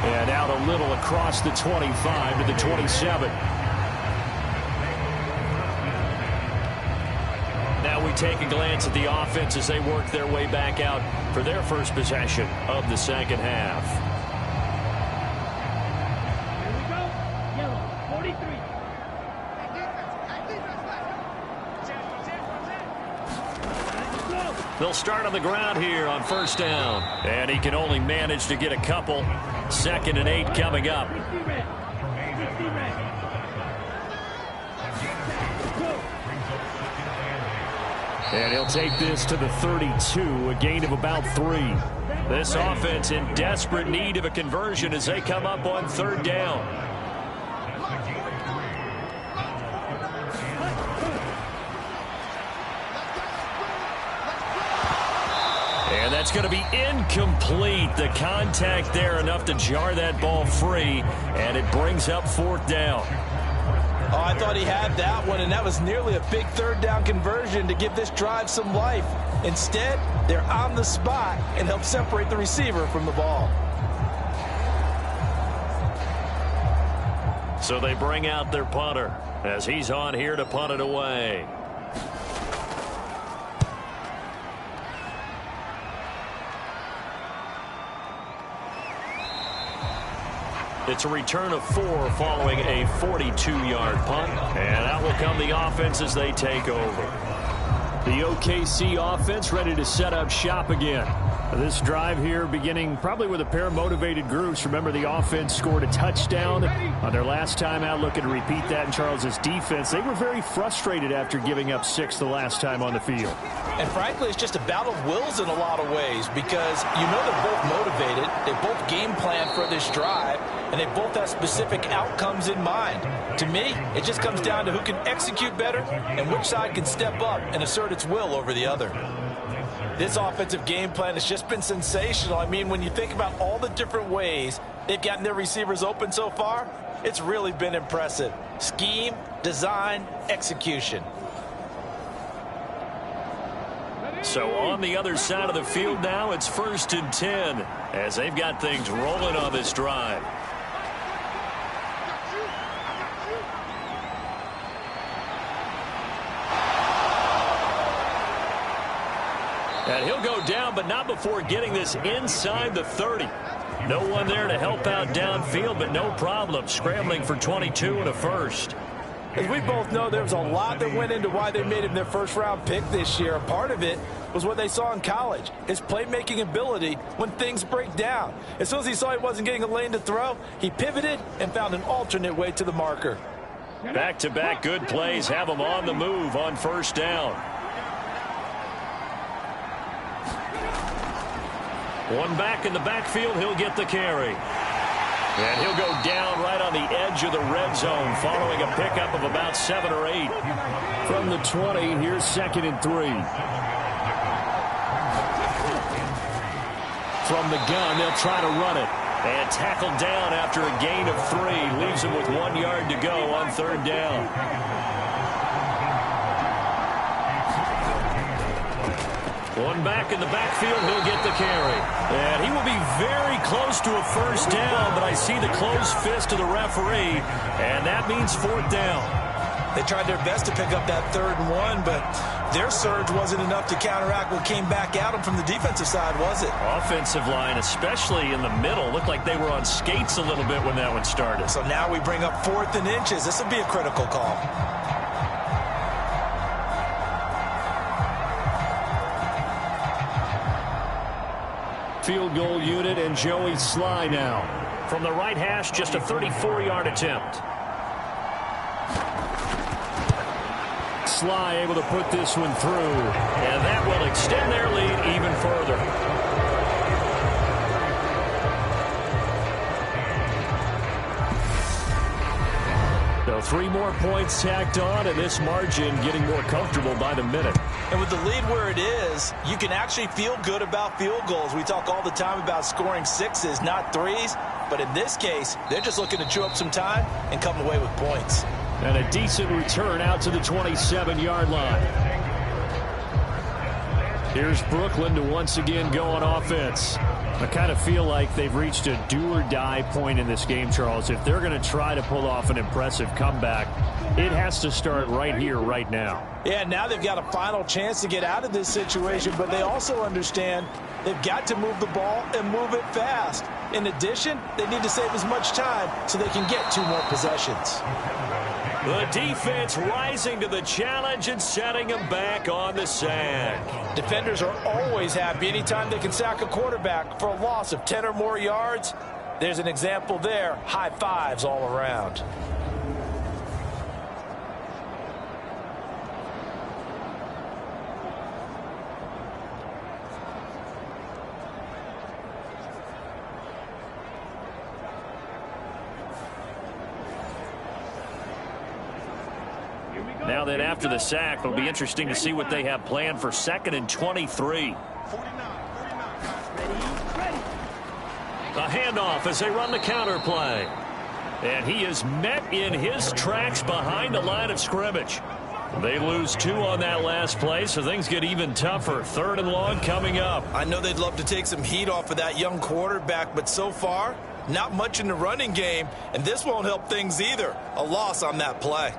And out a little across the 25 to the 27. Now we take a glance at the offense as they work their way back out for their first possession of the second half. They'll start on the ground here on first down. And he can only manage to get a couple. 2nd and 8 coming up. And he'll take this to the 32, a gain of about 3. This offense in desperate need of a conversion as they come up on 3rd down. And that's going to be incomplete. The contact there enough to jar that ball free, and it brings up 4th down. Oh, I thought he had that one, and that was nearly a big 3rd down conversion to give this drive some life. Instead, they're on the spot and help separate the receiver from the ball. So they bring out their punter as he's on here to punt it away. It's a return of 4 following a 42-yard punt. And out will come the offense as they take over. The OKC offense ready to set up shop again. This drive here beginning probably with a pair of motivated groups. Remember, the offense scored a touchdown on their last time out, looking to repeat that in Charles's defense. They were very frustrated after giving up 6 the last time on the field. And frankly, it's just a battle of wills in a lot of ways because you know they're both motivated. They both game plan for this drive, and they both have specific outcomes in mind. To me, it just comes down to who can execute better and which side can step up and assert its will over the other. This offensive game plan has just been sensational. I mean, when you think about all the different ways they've gotten their receivers open so far, it's really been impressive. Scheme, design, execution. So on the other side of the field now, it's 1st and 10 as they've got things rolling on this drive. And he'll go down, but not before getting this inside the 30. No one there to help out downfield, but no problem. Scrambling for 22 and a first. As we both know, there was a lot that went into why they made him their first-round pick this year. A part of it was what they saw in college, his playmaking ability when things break down. As soon as he saw he wasn't getting a lane to throw, he pivoted and found an alternate way to the marker. Back-to-back good plays have him on the move on first down. One back in the backfield, he'll get the carry. And he'll go down right on the edge of the red zone following a pickup of about 7 or 8. From the 20, here's 2nd and 3. From the gun, they'll try to run it. And tackled down after a gain of 3. Leaves him with 1 yard to go on 3rd down. One back in the backfield, he'll get the carry. And he will be very close to a first down, but I see the closed fist of the referee, and that means 4th down. They tried their best to pick up that 3rd and 1, but their surge wasn't enough to counteract what came back at them from the defensive side, was it? Offensive line, especially in the middle, looked like they were on skates a little bit when that one started. So now we bring up 4th and inches. This will be a critical call. Field goal unit and Joey Sly now. From the right hash, just a 34-yard attempt. Sly able to put this one through. And that will extend their lead even further. So 3 more points tacked on, and this margin getting more comfortable by the minute. And with the lead where it is, you can actually feel good about field goals. We talk all the time about scoring 6s, not 3s. But in this case, they're just looking to chew up some time and come away with points. And a decent return out to the 27-yard line. Here's Brooklyn to once again go on offense. I kind of feel like they've reached a do-or-die point in this game, Charles. If they're going to try to pull off an impressive comeback, it has to start right here, right now. Yeah, now they've got a final chance to get out of this situation, but they also understand they've got to move the ball and move it fast. In addition, they need to save as much time so they can get 2 more possessions. The defense rising to the challenge and setting them back on the sack. Defenders are always happy anytime they can sack a quarterback for a loss of 10 or more yards. There's an example there. High fives all around. Now then, after the sack, it'll be interesting to see what they have planned for 2nd and 23. A handoff as they run the counter play. And he is met in his tracks behind the line of scrimmage. They lose 2 on that last play, so things get even tougher. 3rd and long coming up. I know they'd love to take some heat off of that young quarterback, but so far, not much in the running game, and this won't help things either. A loss on that play.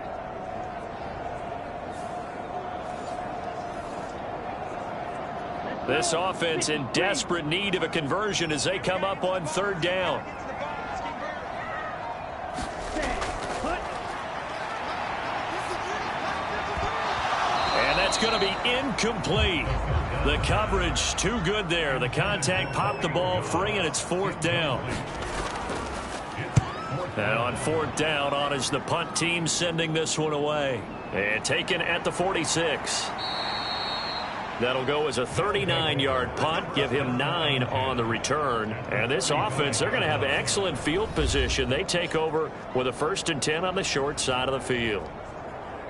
This offense in desperate need of a conversion as they come up on 3rd down. And that's going to be incomplete. The coverage too good there. The contact popped the ball free, and it's 4th down. And on 4th down, on is the punt team sending this one away. And taken at the 46. That'll go as a 39-yard punt, give him 9 on the return. And this offense, they're going to have excellent field position. They take over with a 1st and 10 on the short side of the field.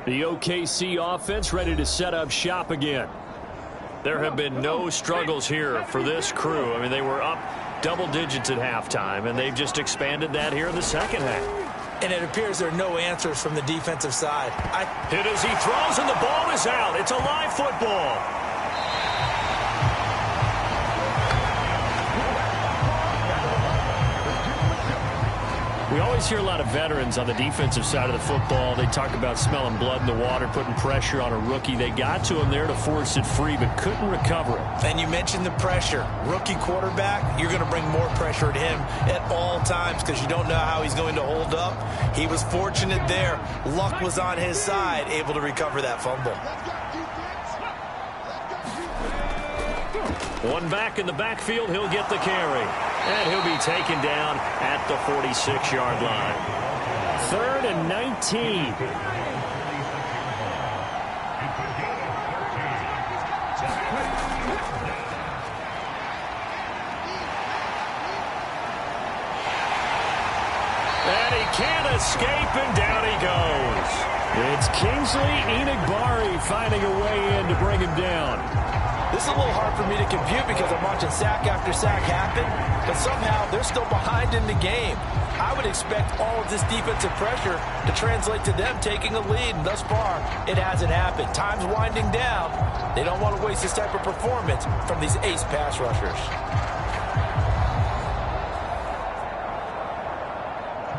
The OKC offense ready to set up shop again. There have been no struggles here for this crew. I mean, they were up double digits at halftime, and they've just expanded that here in the second half. And it appears there are no answers from the defensive side. Hit as he throws, and the ball is out. It's a live football. We always hear a lot of veterans on the defensive side of the football. They talk about smelling blood in the water, putting pressure on a rookie. They got to him there to force it free, but couldn't recover it. And you mentioned the pressure. Rookie quarterback, you're going to bring more pressure at him at all times because you don't know how he's going to hold up. He was fortunate there. Luck was on his side, able to recover that fumble. One back in the backfield, he'll get the carry. And he'll be taken down at the 46-yard line. 3rd and 19. And he can't escape, and down he goes. It's Kingsley Enagbari finding a way in to bring him down. This is a little hard for me to compute because I'm watching sack after sack happen, but somehow they're still behind in the game. I would expect all of this defensive pressure to translate to them taking a lead, and thus far, it hasn't happened. Time's winding down. They don't want to waste this type of performance from these ace pass rushers.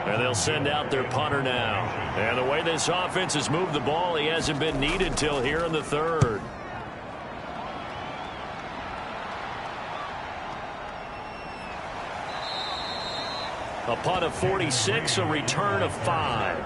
And they'll send out their punter now. And the way this offense has moved the ball, he hasn't been needed till here in the 3rd. A punt of 46, a return of 5.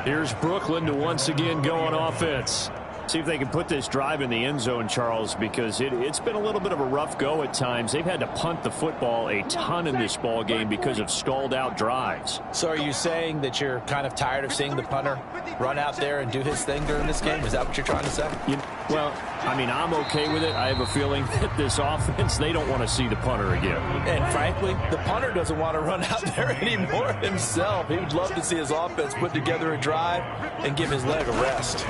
Here's Brooklyn to once again go on offense. See if they can put this drive in the end zone, Charles, because it's been a little bit of a rough go at times. They've had to punt the football a ton in this ball game because of stalled out drives. So are you saying that you're kind of tired of seeing the punter run out there and do his thing during this game? Is that what you're trying to say? Well, I mean, I'm okay with it. I have a feeling that this offense, they don't want to see the punter again. And frankly, the punter doesn't want to run out there anymore himself. He would love to see his offense put together a drive and give his leg a rest.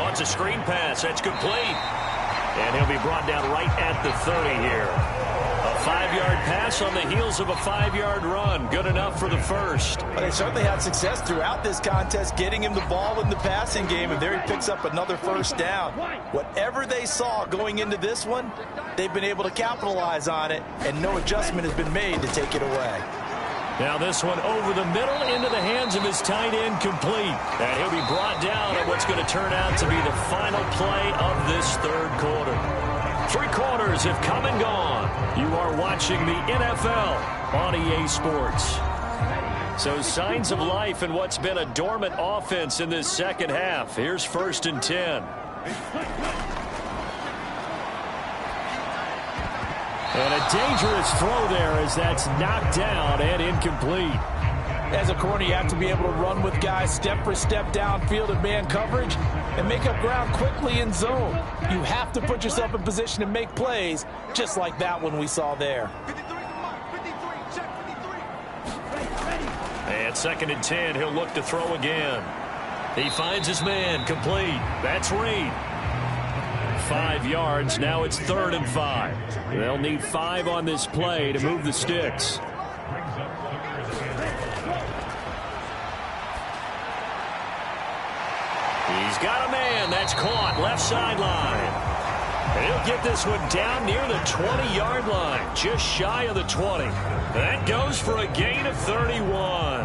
Oh, it's a screen pass. That's complete. And he'll be brought down right at the 30 here. A 5-yard pass on the heels of a 5-yard run. Good enough for the first. But they certainly had success throughout this contest getting him the ball in the passing game, and there he picks up another first down. Whatever they saw going into this one, they've been able to capitalize on it, and no adjustment has been made to take it away. Now this one over the middle into the hands of his tight end, complete. And he'll be brought down at what's going to turn out to be the final play of this third quarter. 3 quarters have come and gone. You are watching the NFL on EA Sports. So signs of life in what's been a dormant offense in this second half. Here's 1st and 10. And a dangerous throw there as that's knocked down and incomplete. As a corner, you have to be able to run with guys step for step downfield in man coverage and make up ground quickly in zone. You have to put yourself in position to make plays, just like that one we saw there. And 2nd and 10, he'll look to throw again. He finds his man, complete. That's Reed. 5 yards, now it's 3rd and 5. They'll need 5 on this play to move the sticks. He's got a man. That's caught. Left sideline. And he'll get this one down near the 20-yard line. Just shy of the 20. That goes for a gain of 31.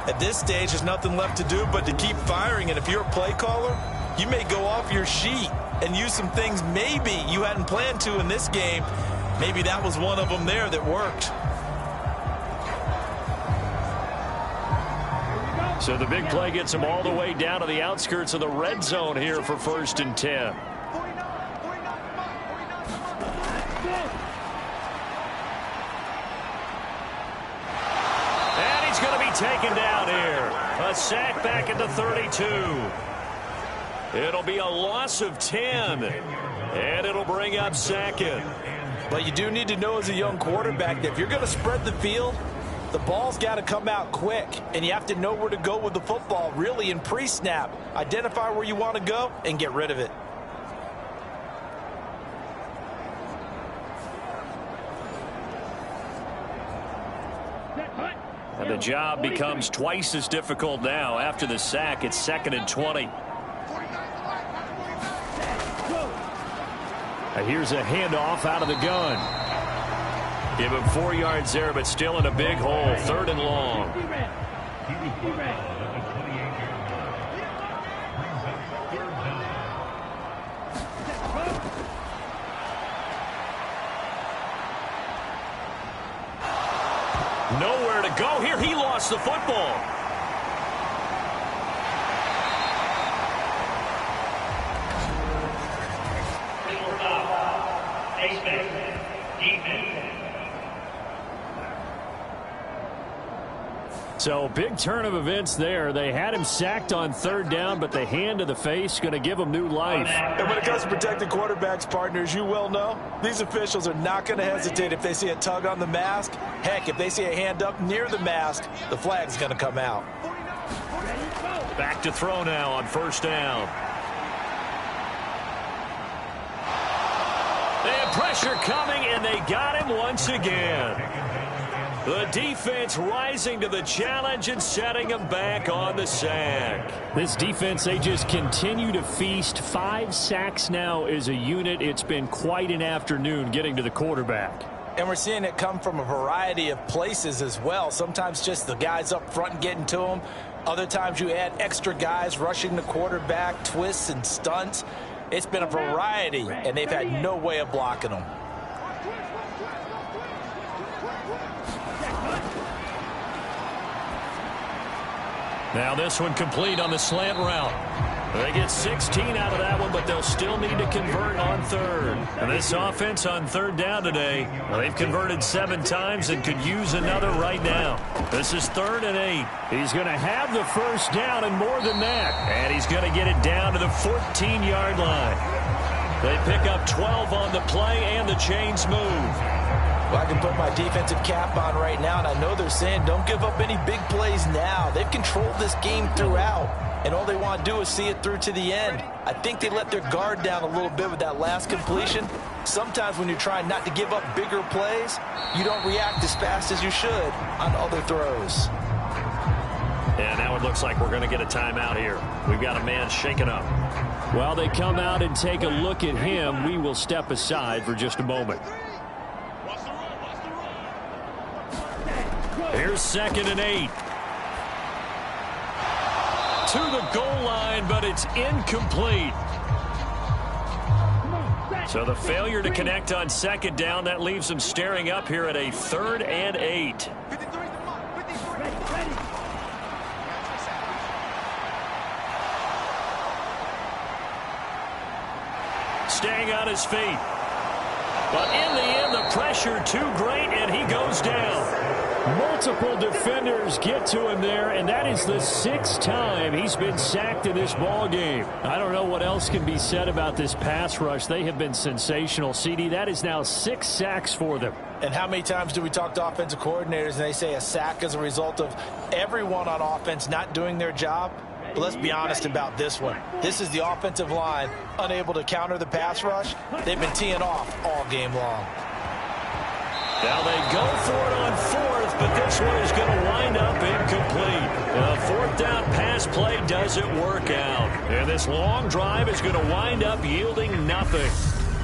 At this stage, there's nothing left to do but to keep firing. And if you're a play caller, you may go off your sheet and use some things maybe you hadn't planned to in this game. Maybe that was one of them there that worked. So the big play gets him all the way down to the outskirts of the red zone here for 1st and 10. And he's going to be taken down here. A sack back at the 32. It'll be a loss of 10. And it'll bring up 2nd. But you do need to know as a young quarterback that if you're going to spread the field, the ball's got to come out quick, and you have to know where to go with the football, really, in pre-snap. Identify where you want to go and get rid of it. And the job becomes twice as difficult now. After the sack, it's 2nd and 20. And here's a handoff out of the gun. Give him 4 yards there, but still in a big hole. 3rd and long. Nowhere to go here. He lost the football. So big turn of events there. They had him sacked on 3rd down, but the hand to the face going to give him new life. And when it comes to protecting quarterbacks, partners, you well know, these officials are not going to hesitate if they see a tug on the mask. Heck, if they see a hand up near the mask, the flag's going to come out. Back to throw now on 1st down. They have pressure coming, and they got him once again. The defense rising to the challenge and setting him back on the sack. This defense, they just continue to feast. 5 sacks now as a unit. It's been quite an afternoon getting to the quarterback. And we're seeing it come from a variety of places as well. Sometimes just the guys up front and getting to them. Other times you add extra guys rushing the quarterback, twists and stunts. It's been a variety, and they've had no way of blocking them. Now this one complete on the slant route. They get 16 out of that one, but they'll still need to convert on 3rd. And this offense on 3rd down today, they've converted 7 times and could use another right now. This is 3rd and 8. He's going to have the first down and more than that. And he's going to get it down to the 14-yard line. They pick up 12 on the play, and the chains move. Well, I can put my defensive cap on right now, and I know they're saying don't give up any big plays now. They've controlled this game throughout, and all they want to do is see it through to the end. I think they let their guard down a little bit with that last completion. Sometimes when you're trying not to give up bigger plays, you don't react as fast as you should on other throws. And now it looks like we're going to get a timeout here. We've got a man shaken up. While they come out and take a look at him, we will step aside for just a moment. Here's 2nd and 8. To the goal line, but it's incomplete. So the failure to connect on 2nd down, that leaves them staring up here at a 3rd and 8. Staying on his feet. But in the end, the pressure too great, and he goes down. Multiple defenders get to him there, and that is the 6th time he's been sacked in this ball game. I don't know what else can be said about this pass rush. They have been sensational. CD, that is now 6 sacks for them. And how many times do we talk to offensive coordinators and they say a sack is a result of everyone on offense not doing their job? But let's be honest about this one. This is the offensive line unable to counter the pass rush. They've been teeing off all game long. Now they go for it on 4th, but this one is going to wind up incomplete. The 4th down pass play doesn't work out. And this long drive is going to wind up yielding nothing.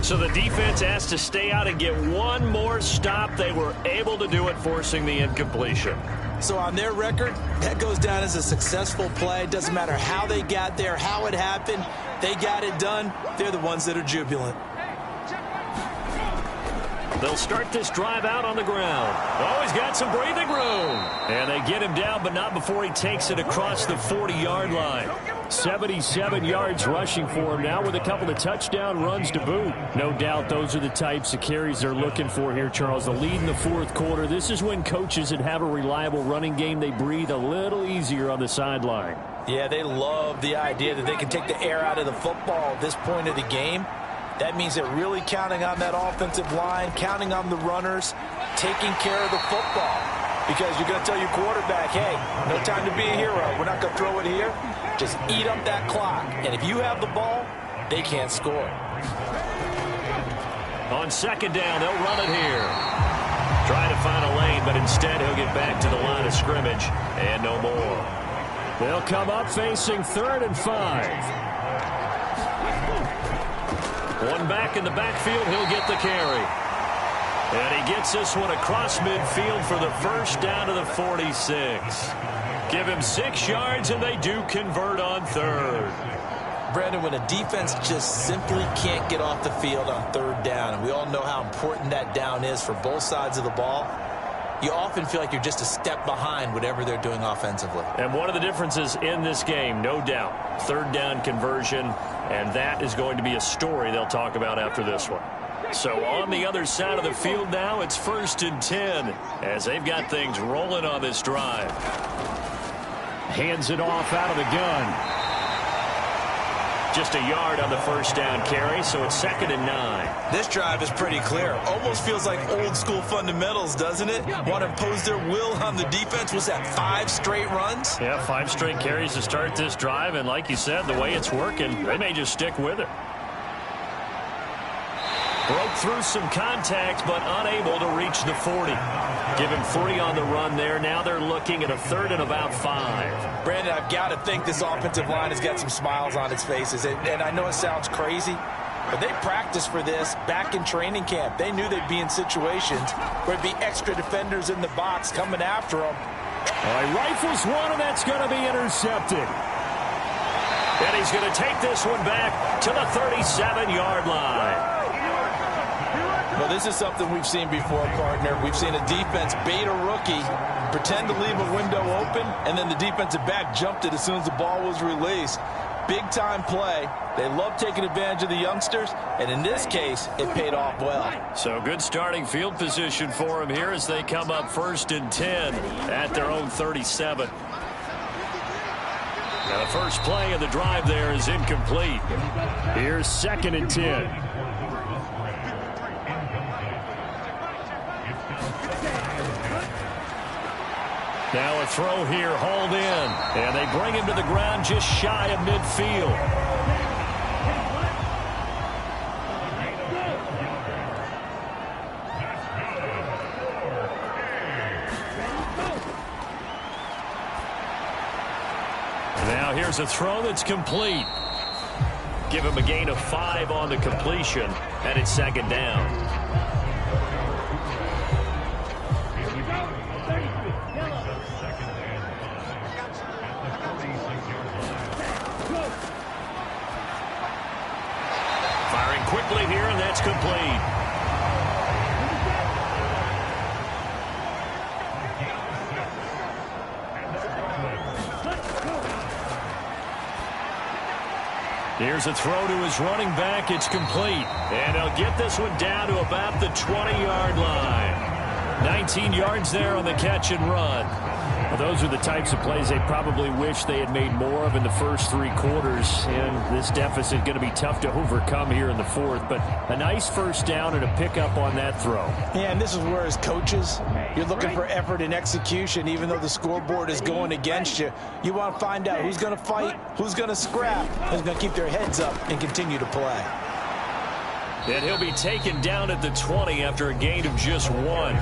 So the defense has to stay out and get one more stop. They were able to do it, forcing the incompletion. So on their record, that goes down as a successful play. Doesn't matter how they got there, how it happened. They got it done. They're the ones that are jubilant. They'll start this drive out on the ground. Oh, he's got some breathing room. And they get him down, but not before he takes it across the 40-yard line. 77 yards rushing for him now with a couple of touchdown runs to boot. No doubt those are the types of carries they're looking for here, Charles. The lead in the 4th quarter. This is when coaches that have a reliable running game, they breathe a little easier on the sideline. Yeah, they love the idea that they can take the air out of the football at this point of the game. That means they're really counting on that offensive line, counting on the runners, taking care of the football. Because you're going to tell your quarterback, hey, no time to be a hero. We're not going to throw it here. Just eat up that clock. And if you have the ball, they can't score. On 2nd down, they'll run it here. Trying to find a lane, but instead he'll get back to the line of scrimmage. And no more. They'll come up facing 3rd and 5. One back in the backfield, he'll get the carry. And he gets this one across midfield for the first down to the 46. Give him 6 yards, and they do convert on 3rd. Brandon, when a defense just simply can't get off the field on 3rd down, and we all know how important that down is for both sides of the ball, you often feel like you're just a step behind whatever they're doing offensively. And one of the differences in this game, no doubt, 3rd down conversion, and that is going to be a story they'll talk about after this one. So on the other side of the field now, it's 1st and 10 as they've got things rolling on this drive. Hands it off out of the gun. Just a yard on the first down carry, so it's 2nd and 9. This drive is pretty clear. Almost feels like old school fundamentals, doesn't it? Want to impose their will on the defense. Was that 5 straight runs? Yeah, 5 straight carries to start this drive, and like you said, the way it's working, they may just stick with it. Broke through some contact, but unable to reach the 40. Give him 3 on the run there. Now they're looking at a 3rd and about 5. Brandon, I've got to think this offensive line has got some smiles on its faces. And I know it sounds crazy, but they practiced for this back in training camp. They knew they'd be in situations where there'd be extra defenders in the box coming after them. He rifles one, and that's going to be intercepted. And he's going to take this one back to the 37-yard line. Well, this is something we've seen before, partner. We've seen a defense bait a rookie, pretend to leave a window open, and then the defensive back jumped it as soon as the ball was released. Big-time play. They love taking advantage of the youngsters, and in this case, it paid off well. So good starting field position for them here as they come up 1st and 10 at their own 37. Now the first play of the drive there is incomplete. Here's 2nd and 10. Now a throw here, hauled in. And they bring him to the ground just shy of midfield. Now here's a throw that's complete. Give him a gain of 5 on the completion, and it's second down. Firing quickly here, and that's complete. Here's a throw to his running back. It's complete. And they'll get this one down to about the 20-yard line. 19 yards there on the catch and run. Well, those are the types of plays they probably wish they had made more of in the first 3 quarters. And this deficit going to be tough to overcome here in the fourth. But a nice first down and a pickup on that throw. Yeah, and this is where as coaches, you're looking for effort and execution. Even though the scoreboard is going against you, you want to find out who's going to fight, who's going to scrap, who's going to keep their heads up and continue to play. And he'll be taken down at the 20 after a gain of just 1.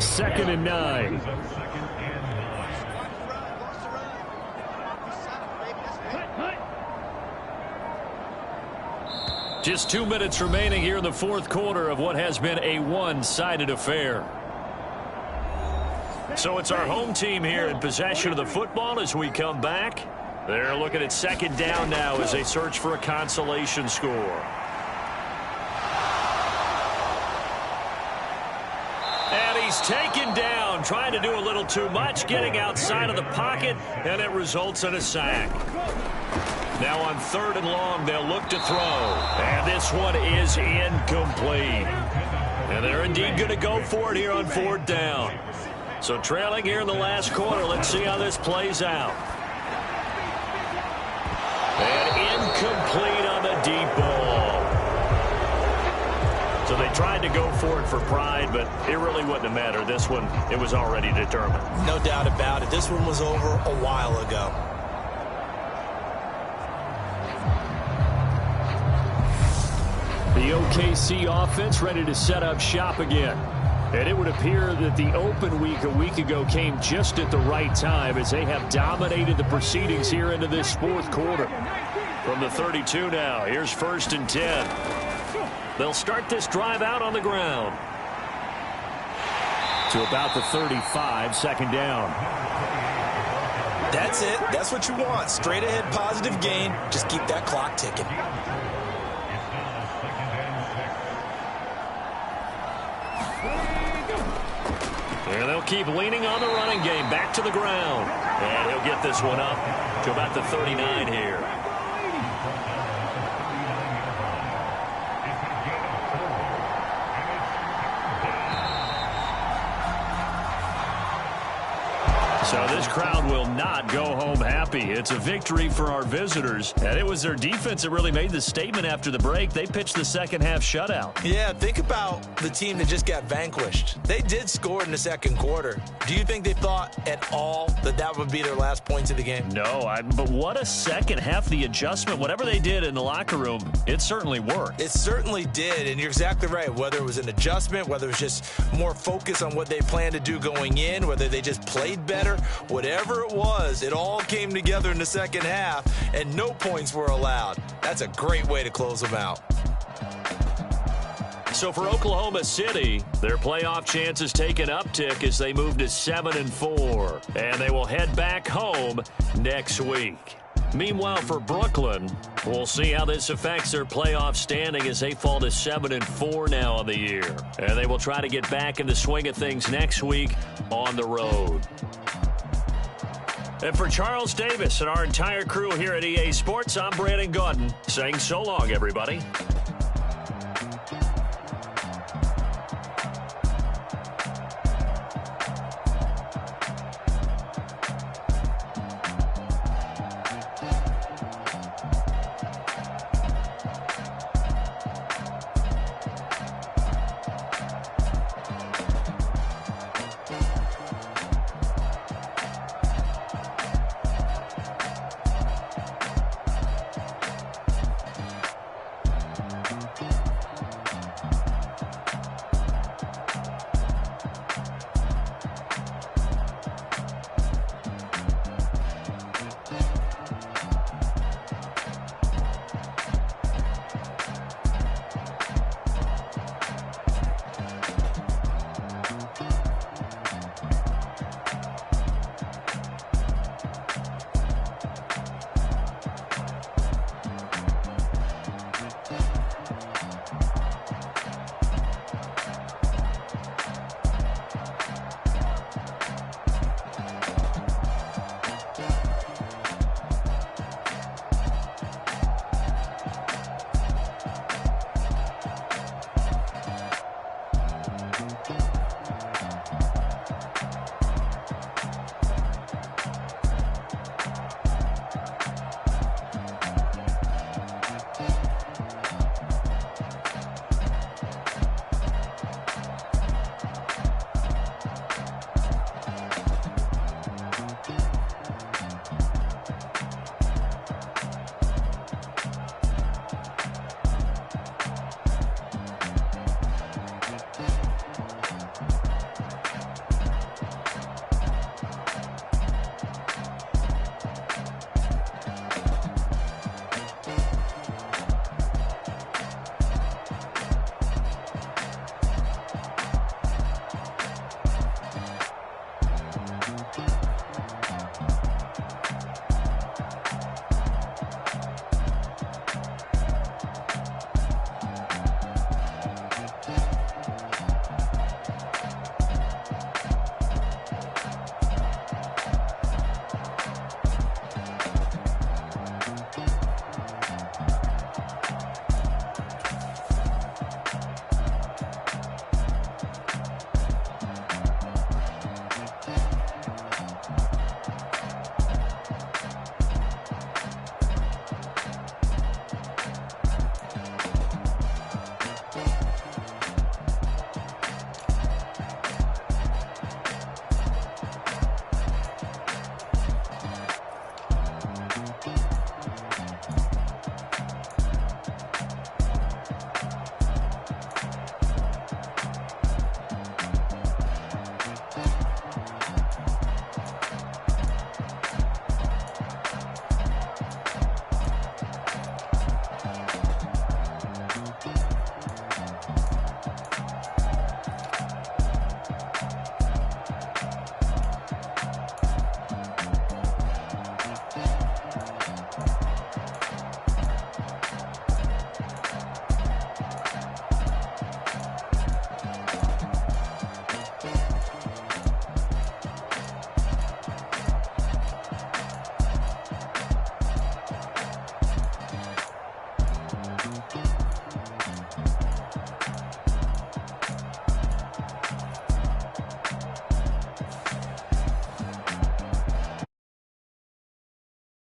Second and 9. Just 2 minutes remaining here in the fourth quarter of what has been a one-sided affair. So it's our home team here in possession of the football as we come back. They're looking at second down now as they search for a consolation score. He's taken down, trying to do a little too much, getting outside of the pocket, and it results in a sack. Now on 3rd and long, they'll look to throw, and this one is incomplete. And they're indeed going to go for it here on 4th down. So trailing here in the last quarter, let's see how this plays out. And incomplete on the deep ball. So they tried to go for it for pride, but it really wouldn't have mattered. This one, it was already determined. No doubt about it. This one was over a while ago. The OKC offense ready to set up shop again. And it would appear that the open week a week ago came just at the right time as they have dominated the proceedings here into this fourth quarter. From the 32 now, here's 1st and 10. They'll start this drive out on the ground. To about the 35, second down. That's it. That's what you want. Straight ahead positive gain. Just keep that clock ticking. And they'll keep leaning on the running game. Back to the ground. And he'll get this one up to about the 39 here. So this crowd will not go home happy. It's a victory for our visitors. And it was their defense that really made the statement after the break. They pitched the second half shutout. Yeah, think about the team that just got vanquished. They did score in the second quarter. Do you think they thought at all that that would be their last points of the game? No, but what a second half. The adjustment, whatever they did in the locker room, it certainly worked. It certainly did, and you're exactly right. Whether it was an adjustment, whether it was just more focus on what they planned to do going in, whether they just played better, whatever it was, it all came together in the second half, and no points were allowed. That's a great way to close them out. So for Oklahoma City, their playoff chances take an uptick as they move to 7-4, and they will head back home next week. Meanwhile, for Brooklyn, we'll see how this affects their playoff standing as they fall to 7-4 now on the year. And they will try to get back in the swing of things next week on the road. And for Charles Davis and our entire crew here at EA Sports, I'm Brandon Gaudin saying so long, everybody.